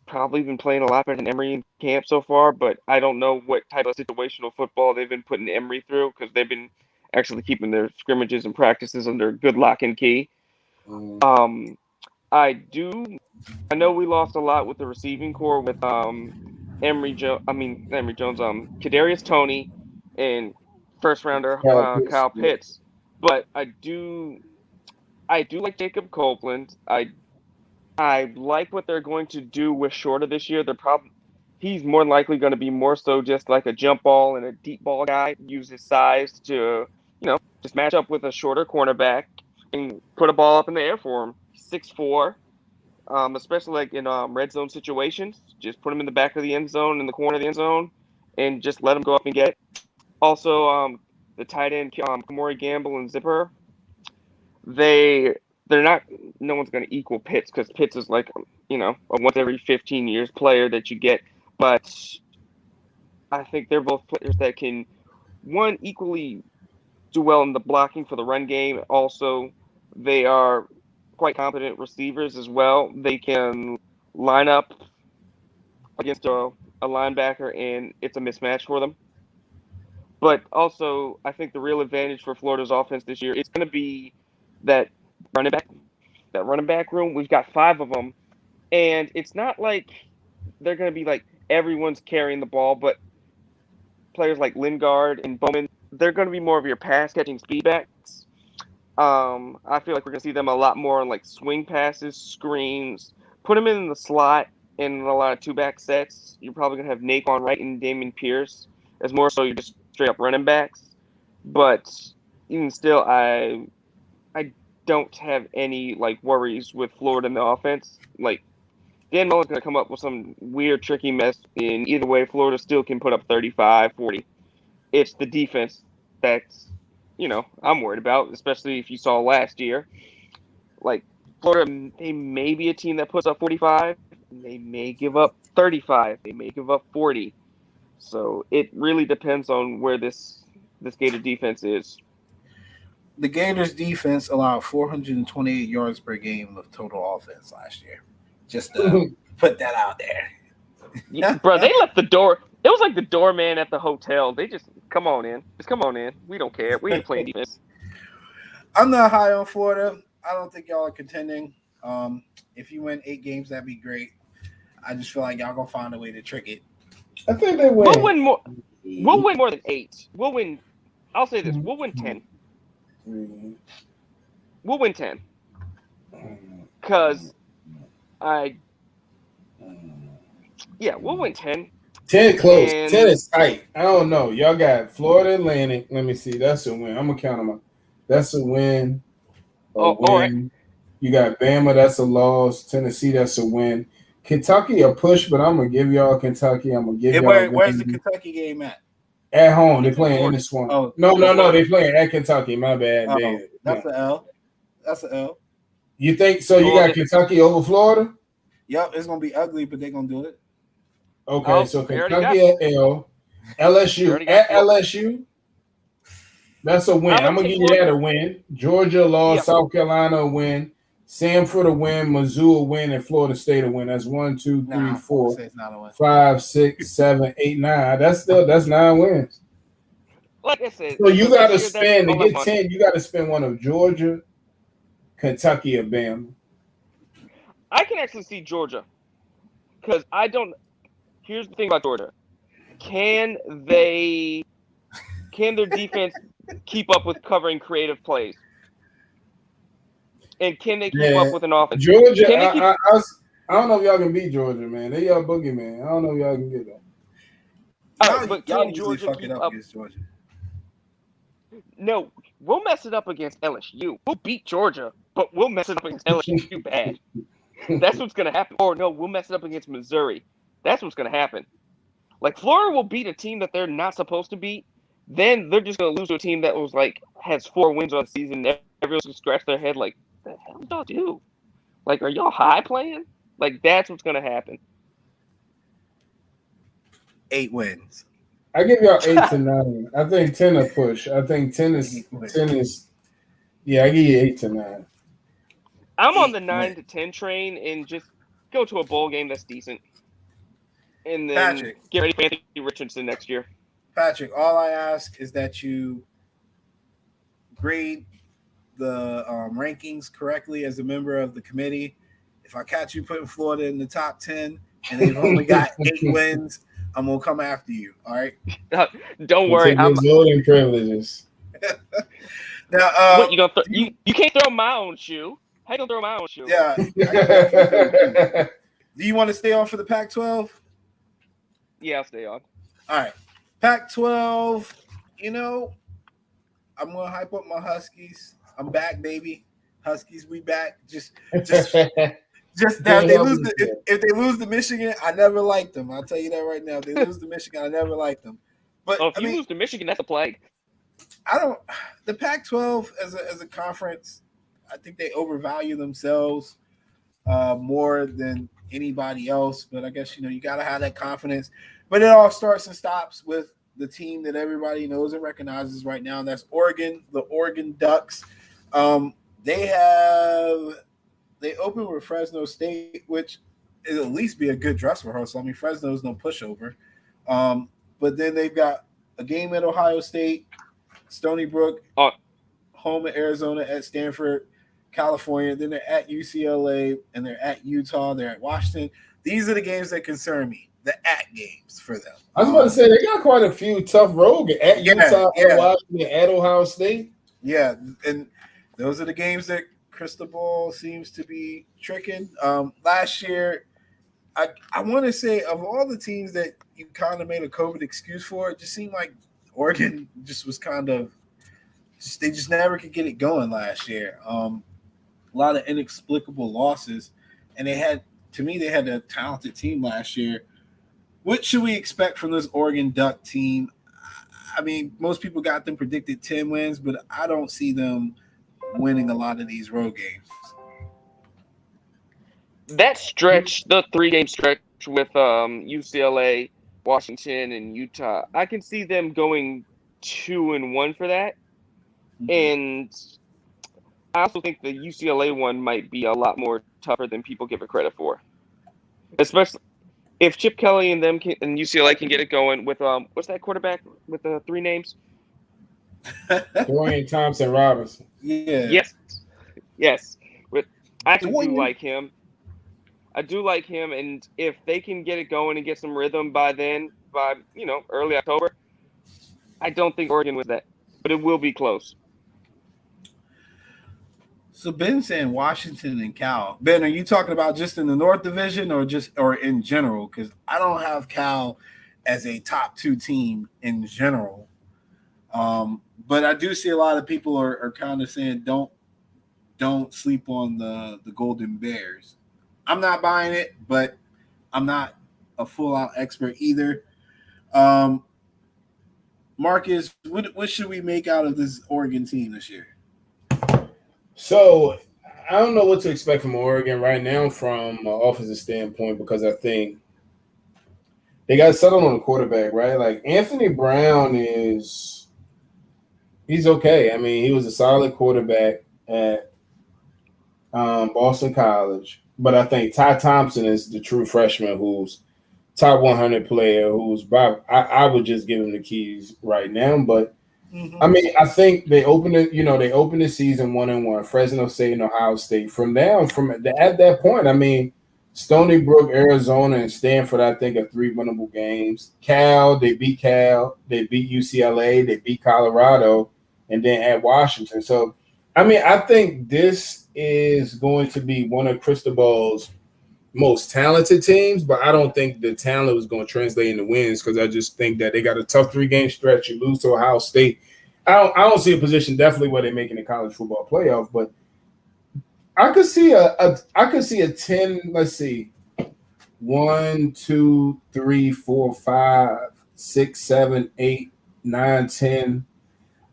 probably been playing a lot better than Emory in camp so far. But I don't know what type of situational football they've been putting Emory through, because they've been actually keeping their scrimmages and practices under good lock and key. I know we lost a lot with the receiving core with Kadarius Toney and first rounder Kyle Pitts. But I do like Jacob Copeland. I like what they're going to do with Shorter this year. He's more than likely going to be more so just like a jump ball and a deep ball guy. Use his size to, just match up with a shorter cornerback and put a ball up in the air for him. 6'4", especially like in red zone situations. Just put him in the back of the end zone, in the corner of the end zone, and just let him go up and get it. Also, the tight end Kamori Gamble and Zipper, they're not. No one's going to equal Pitts, because Pitts is like a once every 15 years player that you get. But I think they're both players that can equally do well in the blocking for the run game. Also, they are quite competent receivers as well. They can line up against a linebacker, and it's a mismatch for them. But also, I think the real advantage for Florida's offense this year is going to be that running back room. We've got 5 of them, and it's not like they're going to be like everyone's carrying the ball, but players like Lingard and Bowman, they're going to be more of your pass catching speed backs. I feel like we're going to see them a lot more on like swing passes, screens. Put them in the slot in a lot of two-back sets. You're probably going to have Naquan Wright and Damian Pierce as more so you're just straight up running backs. But even still, I don't have any like worries with Florida in the offense. Like Dan Mullen's going to come up with some weird, tricky mess. In either way, Florida still can put up 35, 40. It's the defense that's, I'm worried about, especially if you saw last year. Like, Florida, they may be a team that puts up 45. They may give up 35. They may give up 40. So it really depends on where this Gator defense is. The Gators defense allowed 428 yards per game of total offense last year. Just to put that out there. Bro, they left the door. It was like the doorman at the hotel. They just, come on in. Just come on in. We don't care. We ain't playing defense. I'm not high on Florida. I don't think y'all are contending. If you win 8 games, that'd be great. I just feel like y'all gonna find a way to trick it. I think they win. We'll win more. We'll win more than 8. We'll win. I'll say this. We'll win 10. We'll win 10. Because we'll win 10. 10 close. 10 is tight. I don't know. Y'all got Florida Atlantic. Let me see. That's a win. I'm gonna count them up. That's a win. All right. You got Bama. That's a loss. Tennessee. That's a win. Kentucky a push, but I'm gonna give y'all Kentucky. I'm gonna give y'all. Where's the Kentucky game at? At home. They're playing in the Swamp. Oh, no. They're playing at Kentucky. My bad. That's an L. That's an L. You think so? You got Kentucky over Florida? Yep, it's gonna be ugly, but they're gonna do it. Okay, so Kentucky at L. LSU at LSU. That's a win. I'm gonna give you that a win. Georgia lost. Yep. South Carolina a win. Samford a win. Mizzou a win, and Florida State a win. That's 1, 2, 3, 4, 5, 6, 7, 8, 9. That's 9 wins. Like I said, so you got to spend to get 10. You got to spend one of Georgia, Kentucky, or Bama. I can actually see Georgia because I don't. Here's the thing about Georgia: can their defense keep up with covering creative plays? And can they keep up with an offense? Georgia, I don't know if y'all can beat Georgia, man. They y'all boogeyman. I don't know if y'all can get that. But can Georgia keep up against Georgia? No, we'll mess it up against LSU. We'll beat Georgia, but we'll mess it up against LSU bad. That's what's going to happen. Or no, we'll mess it up against Missouri. That's what's going to happen. Like, Florida will beat a team that they're not supposed to beat. Then they're just going to lose to a team that was like has 4 wins on the season. Everyone's going to scratch their head like, what the hell did y'all do? Like, are y'all high playing? Like, that's what's going to happen. 8 wins. I give y'all 8 to 9. I think 10 a push. I think 10 is. Yeah, I give you 8 to 9. I'm on the 9 to 10 train and just go to a bowl game that's decent, and then get ready for Anthony Richardson next year. Patrick, all I ask is that you grade the rankings correctly as a member of the committee. If I catch you putting Florida in the top 10 and they've only got 8 wins, I'm gonna come after you. All right. Don't worry. I'm voting privileges. Now, what you gonna you can't throw my own shoe. How you gonna throw my own shoe? Yeah. Do you want to stay on for the Pac-12? Yeah, I'll stay on. All right. Pac-12, I'm going to hype up my Huskies. I'm back, baby. Huskies, we back. Just now, if they lose to Michigan, I never liked them. I'll tell you that right now. If they lose to Michigan, I never liked them. But if you lose to Michigan, that's a plague. The Pac-12 as a conference, I think they overvalue themselves more than anybody else. But I guess, you got to have that confidence. But it all starts and stops with the team that everybody knows and recognizes right now, and that's Oregon, the Oregon Ducks. They open with Fresno State, which is at least be a good dress rehearsal. I mean, Fresno's no pushover. But then they've got a game at Ohio State, Stony Brook, home at Arizona, at Stanford, California. Then they're at UCLA, and they're at Utah. They're at Washington. These are the games that concern me. the at games for them. I was about to say they got quite a few tough road at Utah, at Washington, at Ohio State. Yeah, and those are the games that Cristobal seems to be tricking. Last year, I want to say of all the teams that you kind of made a COVID excuse for, it just seemed like Oregon just was kind of they just never could get it going last year. A lot of inexplicable losses, and they had a talented team last year. What should we expect from this Oregon Duck team? I mean, most people got them predicted 10 wins, but I don't see them winning a lot of these road games. That stretch, the 3-game stretch with UCLA, Washington, and Utah, I can see them going 2-1 for that. Mm-hmm. And I also think the UCLA one might be a lot more tougher than people give it credit for, especially if Chip Kelly and and UCLA can get it going with what's that quarterback with the 3 names? Dorian Thompson-Robinson. Yeah. Yes. I actually do like him. I do like him, and if they can get it going and get some rhythm by early October, I don't think Oregon was that, but it will be close. So Ben's saying Washington and Cal. Ben, are you talking about just in the North Division or in general? Because I don't have Cal as a top 2 team in general. But I do see a lot of people are kind of saying don't sleep on the Golden Bears. I'm not buying it, but I'm not a full-out expert either. Marcus, what should we make out of this Oregon team this year? So I don't know what to expect from Oregon right now from an offensive standpoint because I think they got settled on the quarterback, right? Like Anthony Brown he's okay. I mean, he was a solid quarterback at Boston College, but I think Ty Thompson is the true freshman who's top 100 player who's I would just give him the keys right now, but I mean, I think they opened the season 1-1, Fresno State and Ohio State. At that point, I mean, Stony Brook, Arizona, and Stanford, I think, are 3 winnable games. They beat UCLA, they beat Colorado, and then at Washington. So, I mean, I think this is going to be one of Cristobal's most talented teams, but I don't think the talent was going to translate into wins because I just think that they got a tough 3-game stretch. You lose to Ohio State. I don't see a position definitely where they're making the college football playoff, but I could see a 10. Let's see, 1, 2, 3, 4, 5, 6, 7, 8, 9, 10.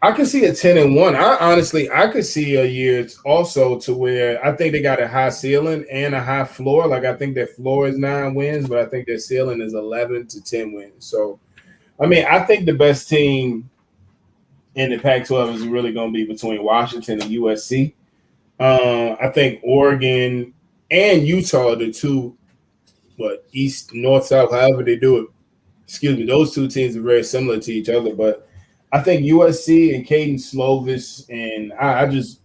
I could see a 10-1. I could see a year also to where I think they got a high ceiling and a high floor. Like I think their floor is 9 wins, but I think their ceiling is 11 to 10 wins. So, I mean, I think the best team in the Pac-12 is really going to be between Washington and USC. I think Oregon and Utah are the two, east, north, south, however they do it. Excuse me, those 2 teams are very similar to each other, but I think USC and Caden Slovis and I just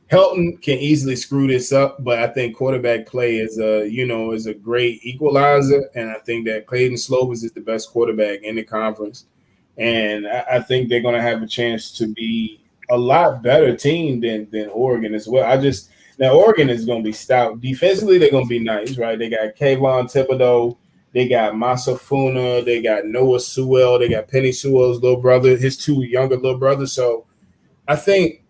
Helton can easily screw this up, but I think quarterback play is a great equalizer, and I think that Caden Slovis is the best quarterback in the conference, and I think they're going to have a chance to be a lot better team than Oregon as well. Now Oregon is going to be stout defensively. They're going to be nice, right? They got Kayvon Thibodeau. They got Masafuna. They got Noah Sewell. They got Penny Sewell's little brother, his 2 younger little brothers. So I think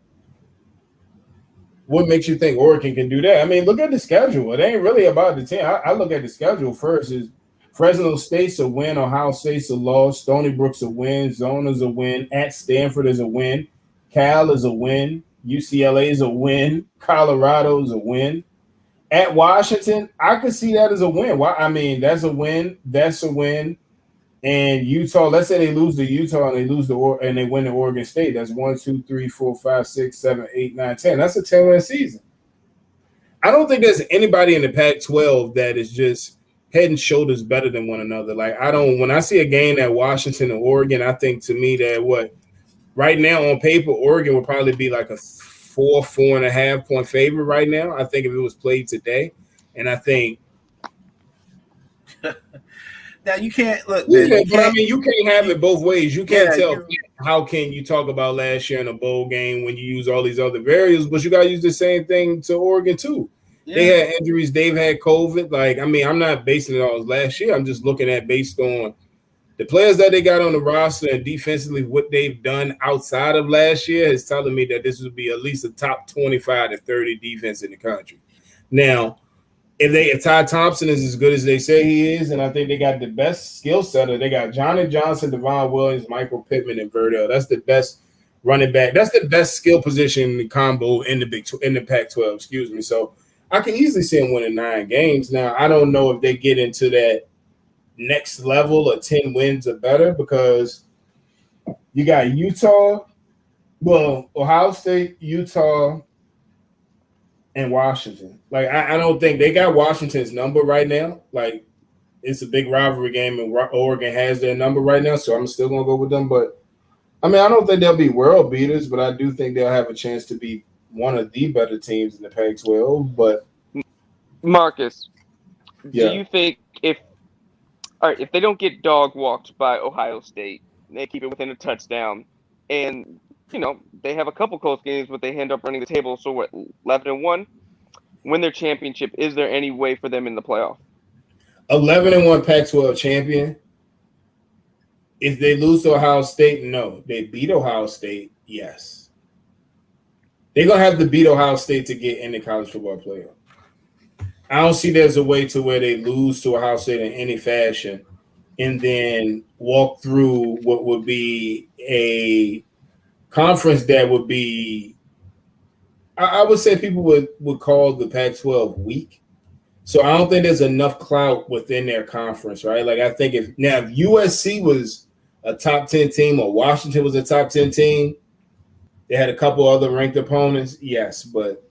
what makes you think Oregon can do that? I mean, look at the schedule. It ain't really about the team. I look at the schedule first. Is Fresno State's a win, Ohio State's a loss, Stony Brook's a win, Zona's a win, at Stanford is a win, Cal is a win, UCLA is a win, Colorado is a win. At Washington, I could see that as a win. I mean, that's a win. That's a win. And Utah, let's say they lose to Utah and they win to Oregon State. That's 1, 2, 3, 4, 5, 6, 7, 8, 9, 10. That's a 10-win season. I don't think there's anybody in the Pac-12 that is just head and shoulders better than one another. Like when I see a game at Washington and Oregon, I think to me that right now on paper, Oregon would probably be like a 4.5 point favorite right now. I think if it was played today, and I think Now you can't look. Yeah, Man, but I mean, you can't have it both ways. You can't tell you, how can you talk about last year in a bowl game when you use all these other variables, but you got to use the same thing to Oregon too. yeah. They had injuries. They've had COVID. Like, I mean, I'm not basing it on last year. I'm just looking at based on the players that they got on the roster and defensively what they've done outside of last year is telling me that this would be at least a top 25 to 30 defense in the country. Now, if Ty Thompson is as good as they say he is, and I think they got the best skill setter, they got Johnny Johnson, Devon Williams, Michael Pittman, and Verdell. That's the best running back. That's the best skill position in the combo in the Pac-12. Excuse me. So I can easily see them winning 9 games. Now I don't know if they get into that next level of 10 wins or better because you got Utah, Ohio State, Utah, and Washington. Like, I don't think they got Washington's number right now. Like, it's a big rivalry game, and Oregon has their number right now, so I'm still going to go with them. But, I mean, I don't think they'll be world beaters, but I do think they'll have a chance to be one of the better teams in the Pac-12. But Marcus, yeah. do you think if they don't get dog walked by Ohio State, they keep it within a touchdown, and they have a couple close games, but they end up running the table. So what, 11-1, win their championship? Is there any way for them in the playoff? 11-1 Pac-12 champion. If they lose to Ohio State, no. They beat Ohio State, yes. They're gonna have to beat Ohio State to get in the college football playoff. I don't see there's a way to where they lose to Ohio State in any fashion and then walk through what would be a conference that would be, I would say people would call the Pac-12 weak. So I don't think there's enough clout within their conference, right? Like I think if USC was a top 10 team or Washington was a top 10 team, they had a couple other ranked opponents, yes, but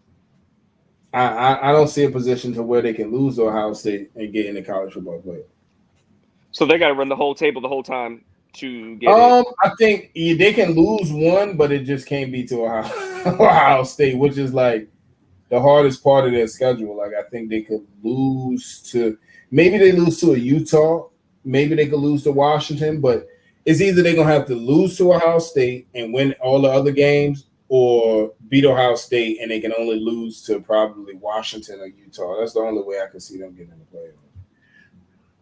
I don't see a position to where they can lose to Ohio State and get in the college football playoff. So they got to run the whole table the whole time to get I think they can lose one, but it just can't be to Ohio State, which is like the hardest part of their schedule. Like I think they could lose to maybe they lose to a Utah, maybe they could lose to Washington, but it's either they're gonna have to lose to Ohio State and win all the other games, or beat Ohio State and they can only lose to probably Washington or Utah. That's the only way I can see them getting in the playoffs.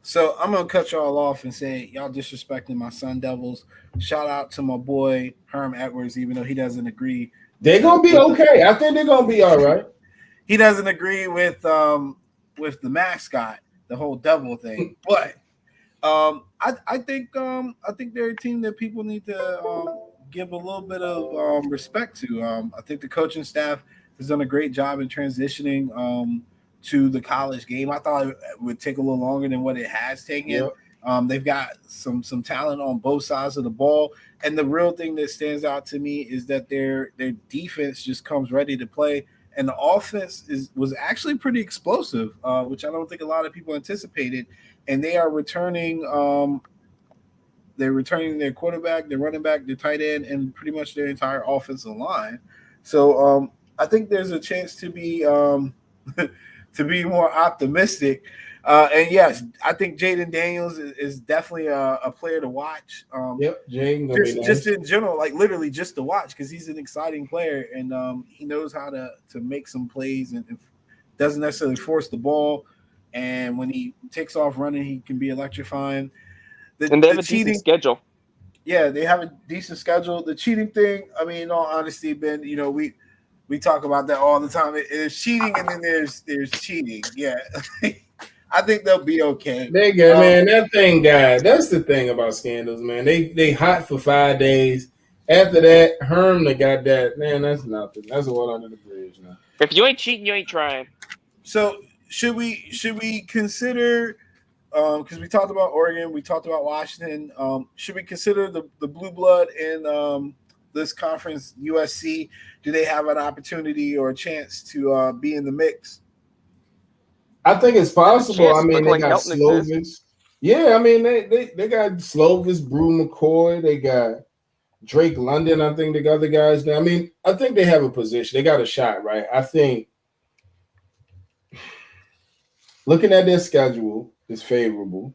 So I'm gonna cut y'all off and say y'all disrespecting my Sun Devils. Shout out to my boy Herm Edwards, even though he doesn't agree. They're gonna be okay. I think they're gonna be all right. He doesn't agree with the mascot, the whole devil thing. But I think they're a team that people need to give a little bit of respect to. I think the coaching staff has done a great job in transitioning to the college game. I thought it would take a little longer than what it has taken. Yep. They've got some talent on both sides of the ball. And the real thing that stands out to me is that their defense just comes ready to play. And the offense was actually pretty explosive, which I don't think a lot of people anticipated. And they are returning their quarterback, their running back, their tight end, and pretty much their entire offensive line. So I think there's a chance to be to be more optimistic. And yes, I think Jaden Daniels is definitely a player to watch. Yep, Jaden. Just in general, like literally just to watch, because he's an exciting player and he knows how to make some plays and doesn't necessarily force the ball. And when he takes off running, he can be electrifying. And they have a decent schedule. Yeah, they have a decent schedule. The cheating thing, I mean, in all honesty, Ben, we talk about that all the time. There's cheating and then there's cheating. Yeah. I think they'll be okay. They go, man. That thing, guy. That's the thing about scandals, man. They hot for 5 days. After that, Herm, they got that. Man, that's nothing. That's water under the bridge now. If you ain't cheating, you ain't trying. So should we consider? Because we talked about Oregon, we talked about Washington. Should we consider the blue blood in this conference, USC? Do they have an opportunity or a chance to be in the mix? I think it's possible. I mean, they got Slovis. Yeah, I mean, they got Slovis, Brew McCoy. They got Drake London. I think they got the guys now. I mean, I think they have a position. They got a shot, right? I think looking at their schedule is favorable.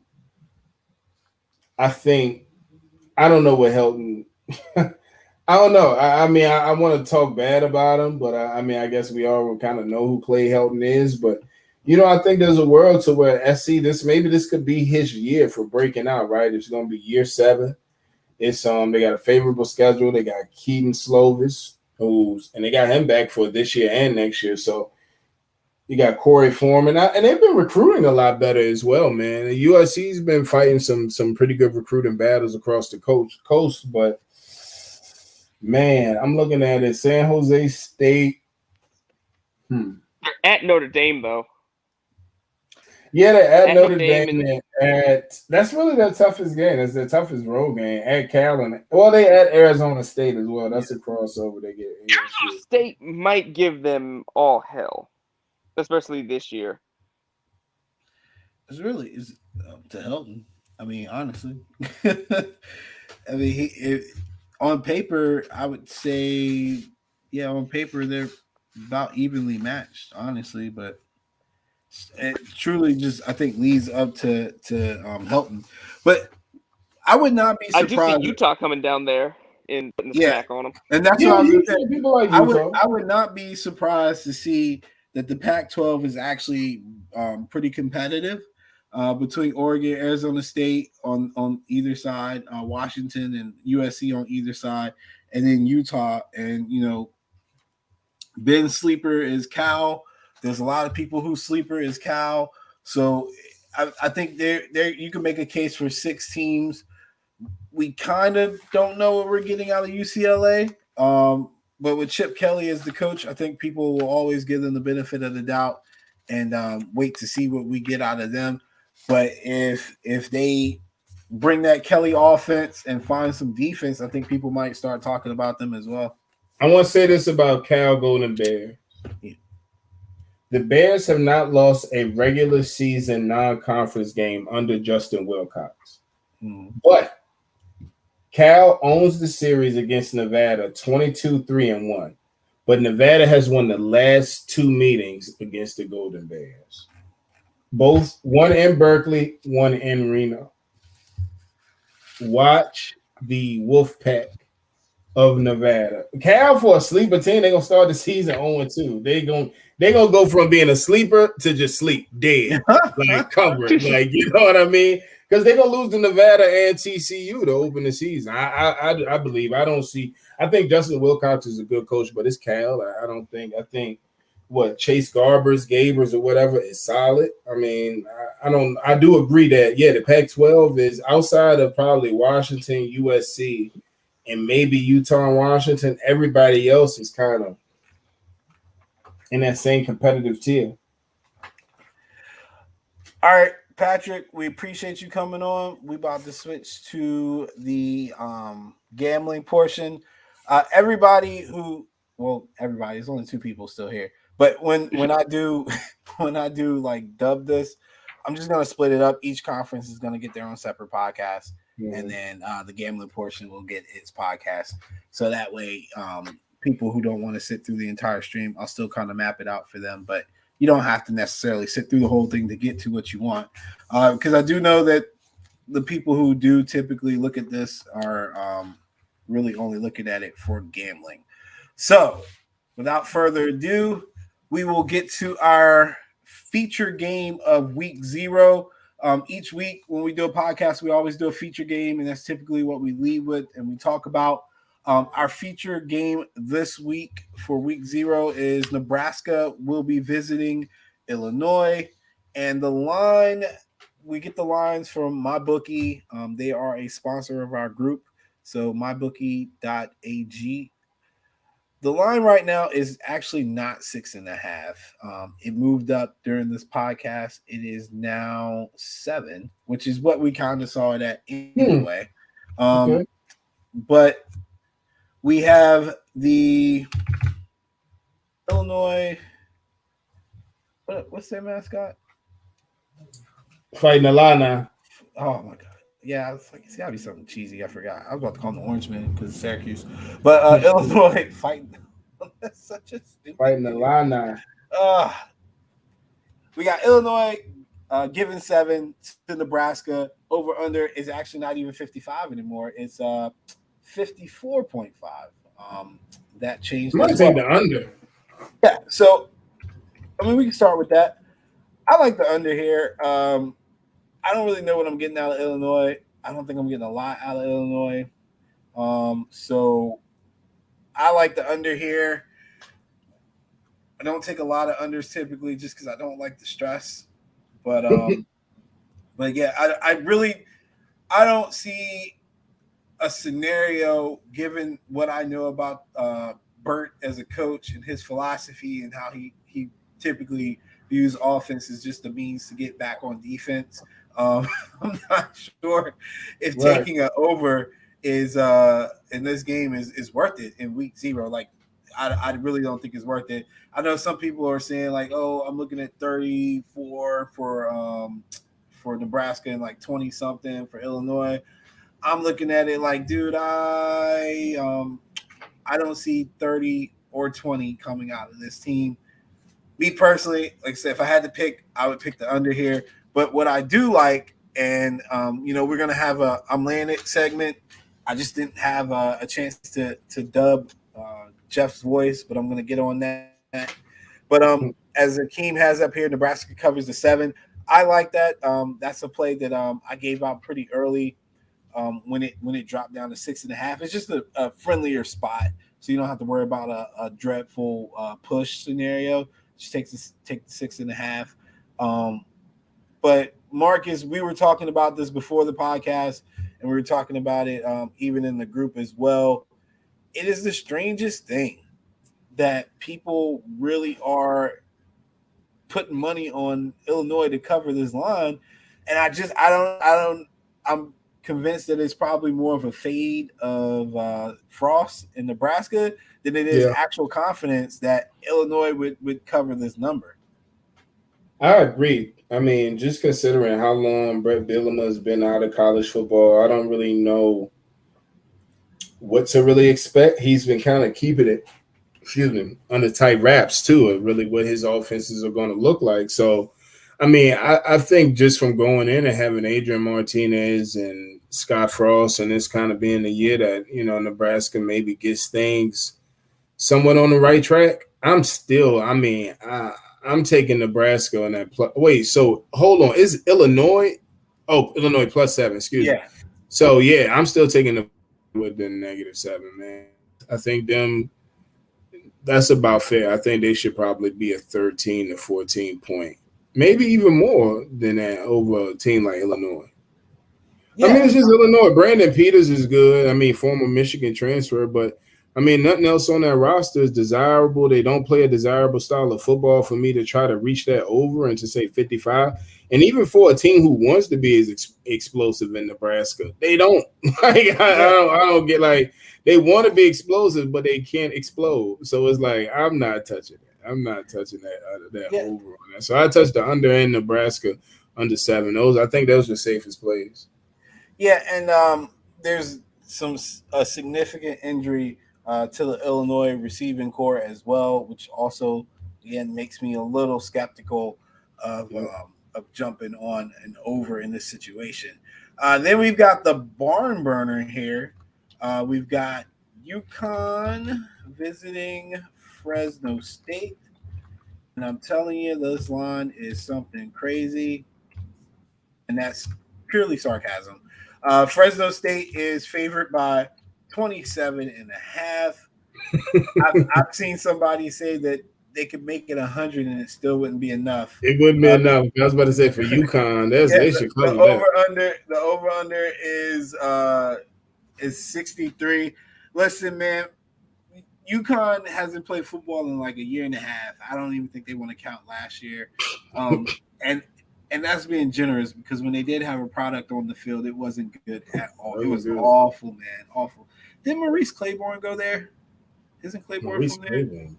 I think I don't know what Helton. I don't know. I mean, I want to talk bad about him, but I mean, I guess we all kind of know who Clay Helton is. But I think there's a world to where SC this could be his year for breaking out. Right? It's going to be year 7. It's they got a favorable schedule. They got Keaton Slovis, and they got him back for this year and next year. So you got Corey Foreman, and they've been recruiting a lot better as well, man. The USC's been fighting some pretty good recruiting battles across the coast, but man, I'm looking at it. San Jose State. They're at Notre Dame, though. Yeah, they're at Notre Dame Dame. That's really their toughest game. That's their toughest road game. At Cal they at Arizona State as well. That's a crossover they get. Arizona State might give them all hell, especially this year. It's really to Helton. I mean, honestly, I mean, on paper, I would say, yeah, on paper they're about evenly matched, honestly, but it truly just I think leads up to Helton. But I would not be surprised. I do see Utah coming down there and putting the smack on them, and that's what I was saying. People like Utah. I would not be surprised to see that the Pac-12 is actually pretty competitive. Between Oregon, Arizona State on either side, Washington and USC on either side, and then Utah. And Ben Sleeper is Cal. There's a lot of people who Sleeper is Cal. So I think there you can make a case for 6 teams. We kind of don't know what we're getting out of UCLA. But with Chip Kelly as the coach, I think people will always give them the benefit of the doubt and wait to see what we get out of them. But if they bring that Kelly offense and find some defense, I think people might start talking about them as well. I want to say this about Cal Golden Bears. Yeah. The Bears have not lost a regular season non-conference game under Justin Wilcox. But Cal owns the series against Nevada 22-3-1. But Nevada has won the last 2 meetings against the Golden Bears. Both one in Berkeley, one in Reno. Watch the Wolfpack of Nevada. Cal for a sleeper team, they're gonna start the season 0-2. They're gonna go from being a sleeper to just sleep dead, like covered, like you know what I mean? Because they're gonna lose to Nevada and TCU to open the season. I believe. I think Justin Wilcox is a good coach, but it's Cal. I think what Chase Gabers or whatever is solid. I mean, I do agree that the Pac-12 is outside of probably Washington, USC, and maybe Utah and Washington. Everybody else is kind of in that same competitive tier. All right, Patrick, we appreciate you coming on. We about to switch to the gambling portion. Everybody, there's only 2 people still here. But when I do like dub this, I'm just gonna split it up. Each conference is gonna get their own separate podcast, and then the gambling portion will get its podcast. So that way, people who don't want to sit through the entire stream, I'll still kind of map it out for them. But you don't have to necessarily sit through the whole thing to get to what you want, because I do know that the people who do typically look at this are really only looking at it for gambling. So, without further ado, we will get to our feature game of week 0. Each week when we do a podcast, we always do a feature game, and that's typically what we lead with and we talk about. Our feature game this week for week 0 is Nebraska will be visiting Illinois, and the line, we get the lines from MyBookie. They are a sponsor of our group, so mybookie.ag. The line right now is actually not 6.5. It moved up during this podcast. It is now 7, which is what we kind of saw it at anyway. Okay. But we have the Illinois. What's their mascot? Fighting Illini. Oh my god. Yeah, it's gotta be something cheesy. I forgot. I was about to call them the Orange Man because it's Syracuse. But Illinois fighting. That's such a stupid Fighting Illini. We got Illinois Given 7 to Nebraska. Over under is actually not even 55 anymore. It's 54.5. That I changed as might take well. the under. Yeah. So I mean, we can start with that. I like the under here. I don't really know what I'm getting out of Illinois. I don't think I'm getting a lot out of Illinois. So I like the under here. I don't take a lot of unders typically just because I don't like the stress. But but yeah, I don't see a scenario given what I know about Bert as a coach and his philosophy and how he typically views offense as just a means to get back on defense. I'm not sure if Right. taking an over is in this game is worth it in week 0. Like I really don't think it's worth it. I know some people are saying like, oh, I'm looking at 34 for Nebraska and like 20 something for Illinois. I'm looking at it like, dude, I don't see 30 or 20 coming out of this team. Me personally, like I said, if I had to pick, I would pick the under here. But what I do like, and we're gonna have a I'm laying it segment. I just didn't have a chance to dub Jeff's voice, but I'm gonna get on that. But as Akeem has up here, Nebraska covers the 7. I like that. That's a play that I gave out pretty early when it dropped down to 6.5. It's just a friendlier spot, so you don't have to worry about a dreadful push scenario. Just take the 6.5. But Marcus, we were talking about this before the podcast, and we were talking about it even in the group as well. It is the strangest thing that people really are putting money on Illinois to cover this line, and I'm convinced that it's probably more of a fade of Frost in Nebraska than it is Yeah, actual confidence that Illinois would cover this number. I agree. I mean, just considering how long Brett Bielema has been out of college football, I don't really know what to really expect. He's been kind of keeping it, excuse me, under tight wraps too, of really what his offenses are going to look like. So, I mean, I think just from going in and having Adrian Martinez and Scott Frost and this kind of being the year that, Nebraska maybe gets things somewhat on the right track, I'm taking Nebraska on that. Wait, so hold on. Is Illinois? Oh, Illinois +7, excuse me. Yeah, So, yeah, I'm still taking the with the -7, man. I think that's about fair. I think they should probably be a 13 to 14 point, maybe even more than that over a team like Illinois. I mean, yeah, it's just Illinois. Brandon Peters is good. I mean, former Michigan transfer, but I mean, nothing else on that roster is desirable. They don't play a desirable style of football for me to try to reach that over and to say 55. And even for a team who wants to be as explosive in Nebraska, they don't. Like, yeah, I don't get like they want to be explosive, but they can't explode. So it's like I'm not touching it. I'm not touching that yeah, over on that. So I touched the under in Nebraska under 7. I think those are the safest plays. yeah. And there's some a significant injury to the Illinois receiving core as well, which also again makes me a little skeptical Yeah. of jumping on and over in this situation. Then we've got the barn burner here. We've got UConn visiting Fresno State, and I'm telling you, this line is something crazy, and that's purely sarcasm. Fresno State is favored by 27 and a half. I've seen somebody say that they could make it 100 and it still wouldn't be enough. It wouldn't be enough. I was about to say for UConn, Yeah, they should cover that. the over under is 63. Listen, man, UConn hasn't played football in like a year and a half. I don't even think they want to count last year. And that's being generous because when they did have a product on the field, it wasn't good at all. It was Good. awful, man. Awful. Did Maurice Claiborne go there? Isn't Claiborne Maurice from there? Claiborne.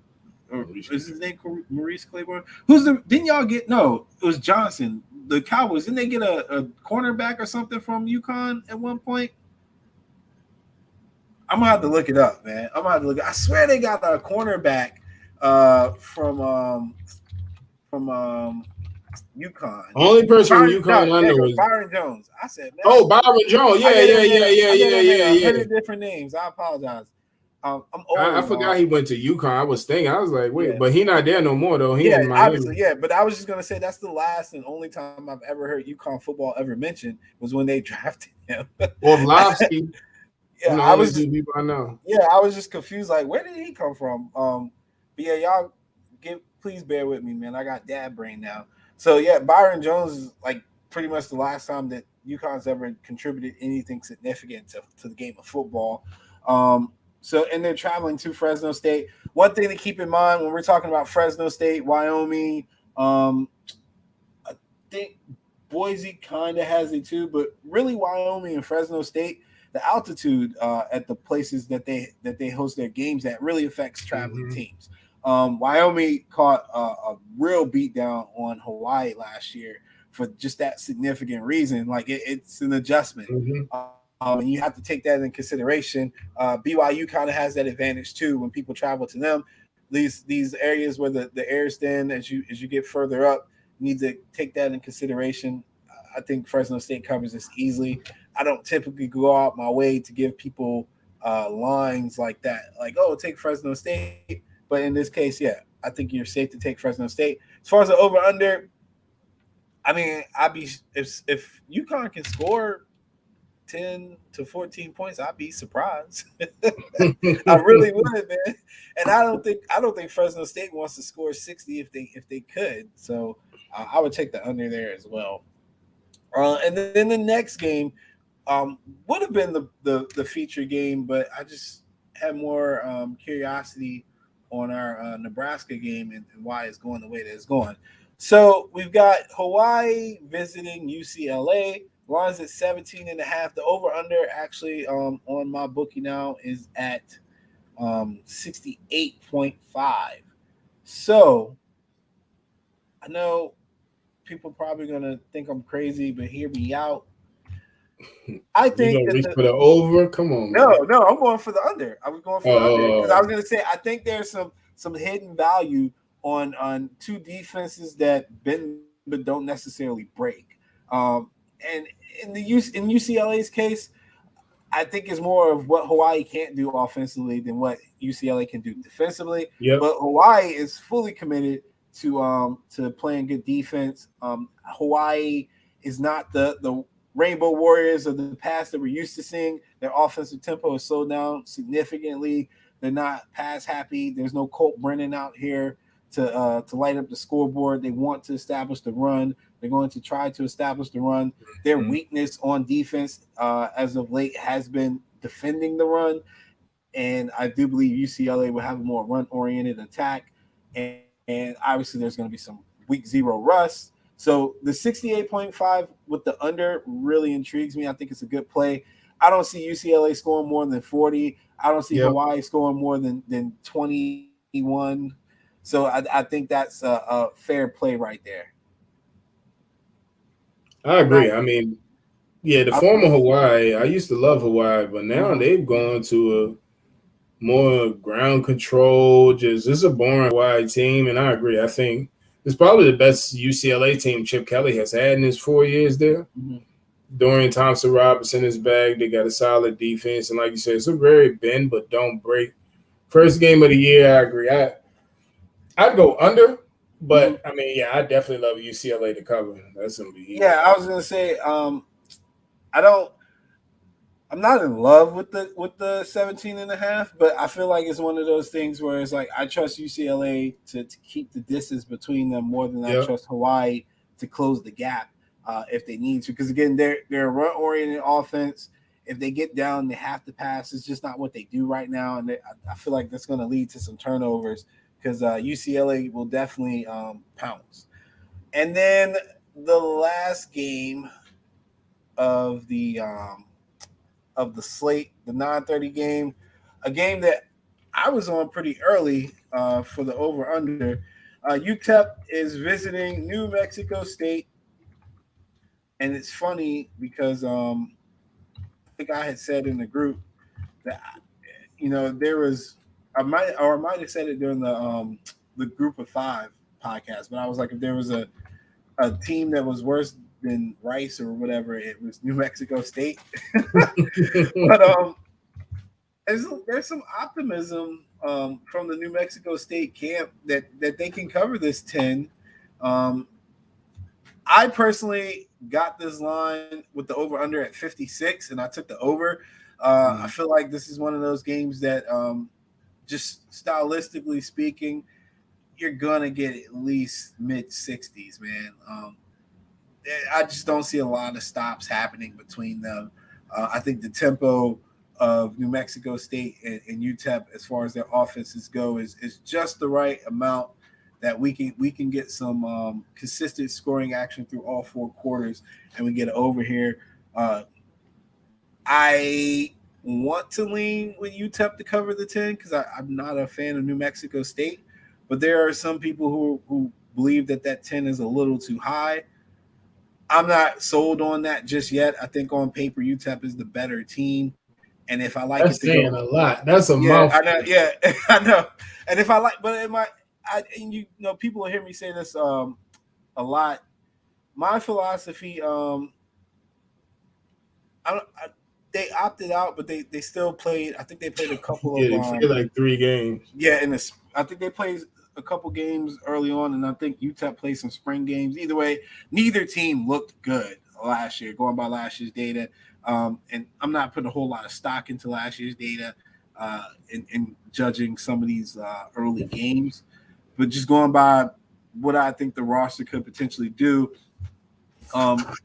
Or is his name Maurice Claiborne? Didn't y'all get no, it was Johnson. The Cowboys, didn't they get a cornerback or something from UConn at one point? I'm gonna have to look it up, man. I'm gonna have to look. I swear they got a cornerback from UConn. Only person from Byron, no, UConn I there you know go, is Byron Jones. I said, man, Byron Jones. I Yeah, gave yeah, him yeah, yeah, I gave yeah, him yeah, yeah. 100 different names. I apologize. I'm I old. forgot he went to UConn. I was thinking, I was like, wait, Yeah. but he not there no more though. He Yeah, in Miami. obviously, yeah. But I was just gonna say that's the last and only time I've ever heard UConn football ever mentioned was when they drafted him. Orlovsky, Yeah, the I only was two just people I know. I was just confused. Like, where did he come from? But yeah, y'all please bear with me, man. I got dad brain now. So yeah, Byron Jones is like pretty much the last time that UConn's ever contributed anything significant to the game of football. So and they're traveling to Fresno State. One thing to keep in mind when we're talking about Fresno State, Wyoming, I think Boise kind of has it too, but really Wyoming and Fresno State, the altitude at the places that they host their games at really affects traveling teams. Wyoming caught a real beatdown on Hawaii last year for just that significant reason. Like it's an adjustment. And you have to take that in consideration. BYU kind of has that advantage too when people travel to them. These areas where the air is thin as you get further up, you need to take that in consideration. I think Fresno State covers this easily. I don't typically go out my way to give people lines like that, like take Fresno State. But in this case, yeah, I think you're safe to take Fresno State. As far as the over under, I mean, I'd be if UConn can score 10 to 14 points, I'd be surprised. I really would, man. And I don't think Fresno State wants to score 60 if they could. So I would take the under there as well. And then the next game would have been the feature game, but I just had more curiosity on our Nebraska game and why it's going the way that it's going. So we've got Hawaii visiting UCLA. Lines at 17 and a half. The over under actually on my bookie now is at 68.5. So I know people probably gonna think I'm crazy, but hear me out. I You think gonna that reach for the over? Come on, man. no, I'm going for the under. I was going for the under because I was going to say I think there's some hidden value on two defenses that bend but don't necessarily break. And in UCLA's case, I think it's more of what Hawaii can't do offensively than what UCLA can do defensively. Yep. But Hawaii is fully committed to playing good defense. Hawaii is not the Rainbow Warriors of the past that we're used to seeing. Their offensive tempo is slowed down significantly. They're not pass happy. There's no Colt Brennan out here to light up the scoreboard. They want to establish the run. They're going to try to establish the run. Their weakness on defense as of late has been defending the run, and I do believe UCLA will have a more run-oriented attack. And obviously, there's going to be some week zero rust. So the 68.5 with the under really intrigues me. I think it's a good play. I don't see UCLA scoring more than 40. I don't see Hawaii scoring more than 21. So I think that's a fair play right there. I agree. I mean, yeah, the former Hawaii, I used to love Hawaii, but now they've gone to a more ground control. Just it's a boring Hawaii team, and I agree. I think it's probably the best UCLA team Chip Kelly has had in his 4 years there. Dorian Thompson Robinson is back. They got a solid defense, and like you said, it's a very bend but don't break. First game of the year, I agree. I'd go under, but I mean, yeah, I definitely love UCLA to cover. That's gonna be easy. Yeah, I was gonna say, I'm not in love with the 17 and a half, but I feel like it's one of those things where it's like I trust UCLA to keep the distance between them more than I trust Hawaii to close the gap if they need to. Because again, they're a run-oriented offense. If they get down, they have to pass. It's just not what they do right now, and I feel like that's going to lead to some turnovers because UCLA will definitely pounce. And then the last game of the slate, the 9:30 game, a game that I was on pretty early for the over under. UTEP is visiting New Mexico State, and it's funny because I think I had said in the group that there was I might have said it during the group of five podcast, but I was like, if there was a a team that was worse than Rice or whatever. It was New Mexico State. But there's some optimism from the New Mexico State camp that they can cover this 10. Um, I personally got this line with the over under at 56, and I took the over. I feel like this is one of those games that, just stylistically speaking, you're gonna get at least mid 60s, man. I just don't see a lot of stops happening between them. I think the tempo of New Mexico State and UTEP, as far as their offenses go, is just the right amount that we can get some consistent scoring action through all four quarters, and we get over here. I want to lean with UTEP to cover the 10 because I'm not a fan of New Mexico State, but there are some people who believe that 10 is a little too high. I'm not sold on that just yet. I think on paper UTEP is the better team, and if I like That's it to go, saying a lot. That's a yeah, I mouthful. know, yeah, I know. And if I like, but it might, and you know, people will hear me say this a lot. My philosophy, I don't. They opted out, but they still played. I think they played a couple Yeah, of they played like 3 games. yeah, in this, I think they played a couple games early on, and I think UTEP played some spring games. Either way, neither team looked good last year, going by last year's data. And I'm not putting a whole lot of stock into last year's data in judging some of these early games, but just going by what I think the roster could potentially do.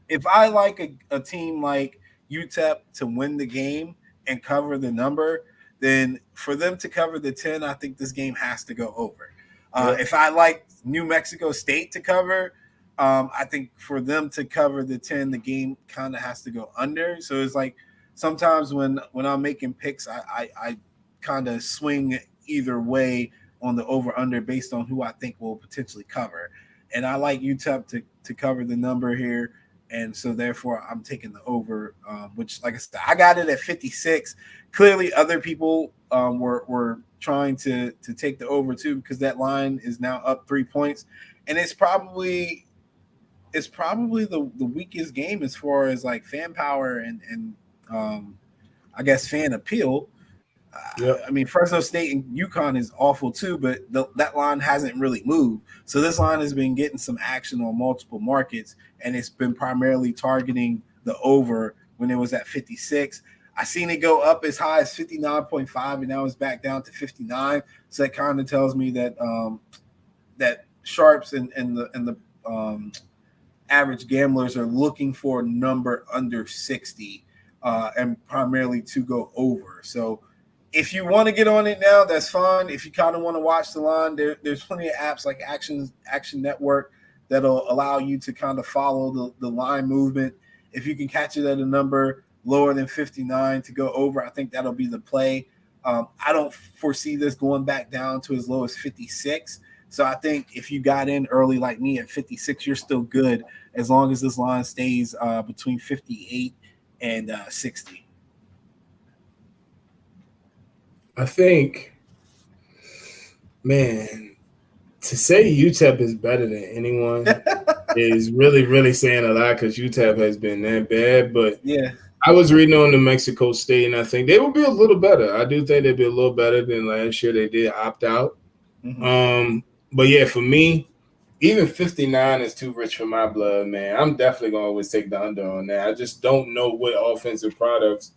If I like a team like UTEP to win the game and cover the number, then for them to cover the 10, I think this game has to go over. If I like New Mexico State to cover, I think for them to cover the 10, the game kind of has to go under. So it's like sometimes when I'm making picks, I kind of swing either way on the over under based on who I think will potentially cover. And I like UTEP to cover the number here. And so therefore I'm taking the over, which, like I said, I got it at 56. Clearly other people were trying to take the over too, because that line is now up 3 points. And it's probably the weakest game as far as like fan power and I guess fan appeal. I mean, Fresno State and UConn is awful too, but that line hasn't really moved. So this line has been getting some action on multiple markets, and it's been primarily targeting the over when it was at 56. I seen it go up as high as 59.5, and now it's back down to 59. So that kind of tells me that that sharps and the average gamblers are looking for a number under 60, and primarily to go over. So if you want to get on it now, that's fine. If you kind of want to watch the line, there's plenty of apps like Action Network that'll allow you to kind of follow the line movement. If you can catch it at a number lower than 59 to go over, I think that'll be the play. I don't foresee this going back down to as low as 56. So I think if you got in early like me at 56, you're still good as long as this line stays between 58 and 60. I think, man, to say UTEP is better than anyone is really, really saying a lot because UTEP has been that bad. But yeah, I was reading on New Mexico State, and I think they will be a little better. I do think they'll be a little better than last year. They did opt out. mm-hmm. But yeah, for me, even 59 is too rich for my blood, man. I'm definitely going to always take the under on that. I just don't know what offensive products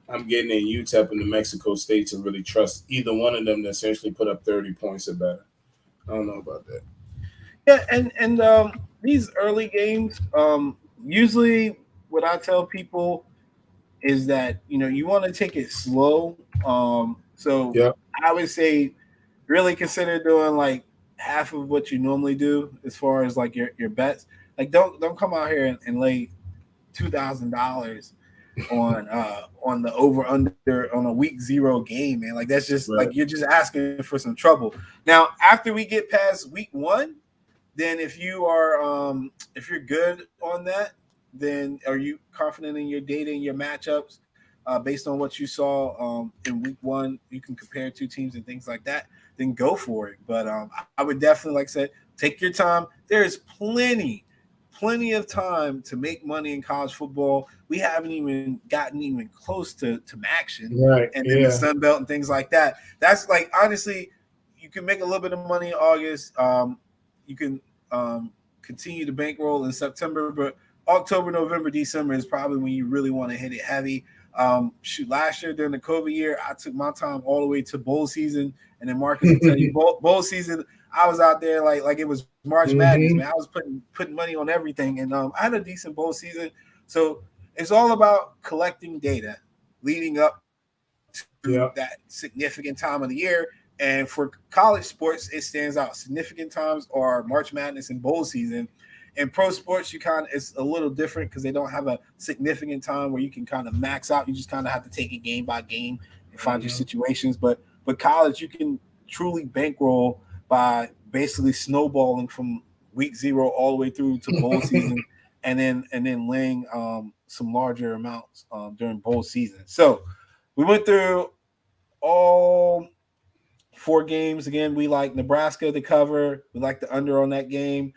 I'm getting in UTEP and New Mexico State to really trust either one of them to essentially put up 30 points or better. I don't know about that. Yeah, and these early games, usually what I tell people is that you want to take it slow. So Yep. I would say really consider doing like half of what you normally do as far as like your bets. Like don't come out here and lay $2,000 on the over under on a week 0 game, man. Like that's just Right. like you're just asking for some trouble. Now after we get past week 1, then if you're good on that, then are you confident in your data and your matchups based on what you saw in week 1? You can compare 2 teams and things like that. Then go for it. But I would definitely, like I said, take your time. There is plenty plenty of time to make money in college football. We haven't even gotten even close to action, Right. and then the Sun Belt and things like that. That's like, honestly, you can make a little bit of money in August. You can continue to bankroll in September, but October, November, December is probably when you really want to hit it heavy. Last year during the COVID year, I took my time all the way to bowl season, and then Marcus will tell you, bowl season, I was out there like it was March Madness, man. I was putting money on everything, and I had a decent bowl season. So it's all about collecting data leading up to that significant time of the year. And for college sports, it stands out. Significant times are March Madness and bowl season. In pro sports, it's a little different because they don't have a significant time where you can kind of max out. You just kind of have to take it game by game and find your situations. But college, you can truly bankroll by basically snowballing from week 0 all the way through to bowl season, and then laying some larger amounts during bowl season. So we went through all 4 games. Again, we like Nebraska to cover. We like the under on that game.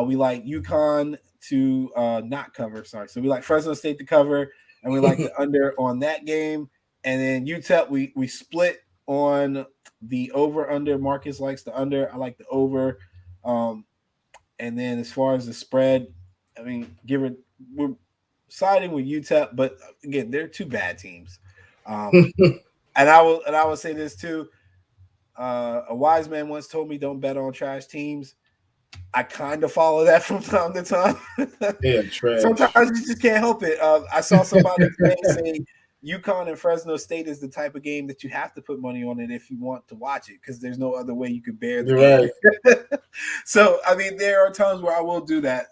We like UConn to not cover. Sorry. So we like Fresno State to cover, and we like the under on that game. And then UTEP, we split on the over-under. Marcus likes the under. I like the over. And then as far as the spread, I mean, we're siding with UTEP, but again, they're 2 bad teams. And I will say this too. A wise man once told me, don't bet on trash teams. I kind of follow that from time to time. Yeah, trash. Sometimes you just can't help it. I saw somebody today say UConn and Fresno State is the type of game that you have to put money on it if you want to watch it, because there's no other way you could bear the game. Right. So, I mean, there are times where I will do that.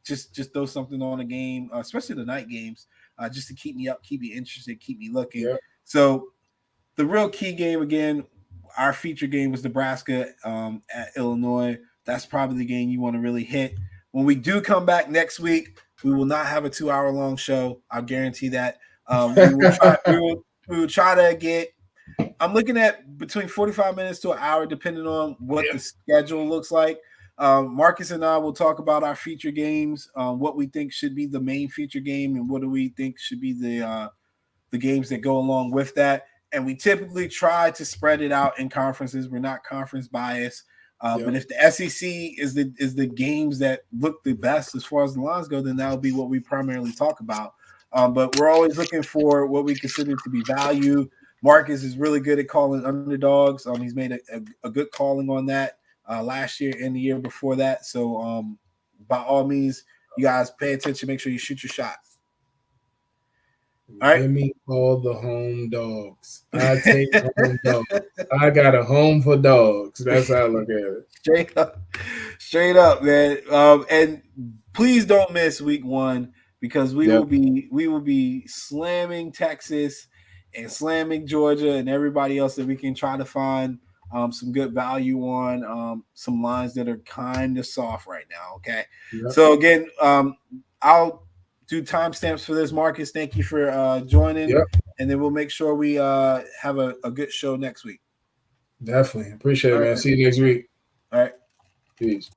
Just throw something on a game, especially the night games, just to keep me up, keep me interested, keep me looking. Yep. So the real key game, again, our feature game was Nebraska at Illinois. That's probably the game you want to really hit. When we do come back next week, we will not have a 2-hour-long show. I'll guarantee that. We will try to get. I'm looking at between 45 minutes to an hour, depending on what the schedule looks like. Marcus and I will talk about our feature games, what we think should be the main feature game, and what do we think should be the games that go along with that. And we typically try to spread it out in conferences. We're not conference biased. But if the SEC is the games that look the best as far as the lines go, then that'll be what we primarily talk about. But we're always looking for what we consider to be value. Marcus is really good at calling underdogs. He's made a good calling on that last year and the year before that. So by all means, you guys pay attention. Make sure you shoot your shot. All right. Give me all the home dogs. I take home dogs. I got a home for dogs. That's how I look at it. Straight up, man. And please don't miss week 1, because we will be slamming Texas and slamming Georgia and everybody else that we can try to find some good value on, some lines that are kind of soft right now. Okay. Yep. So again, I'll do timestamps for this. Marcus, thank you for joining, and then we'll make sure we have a good show next week. Definitely. Appreciate it, man. See you next week. All right. Peace.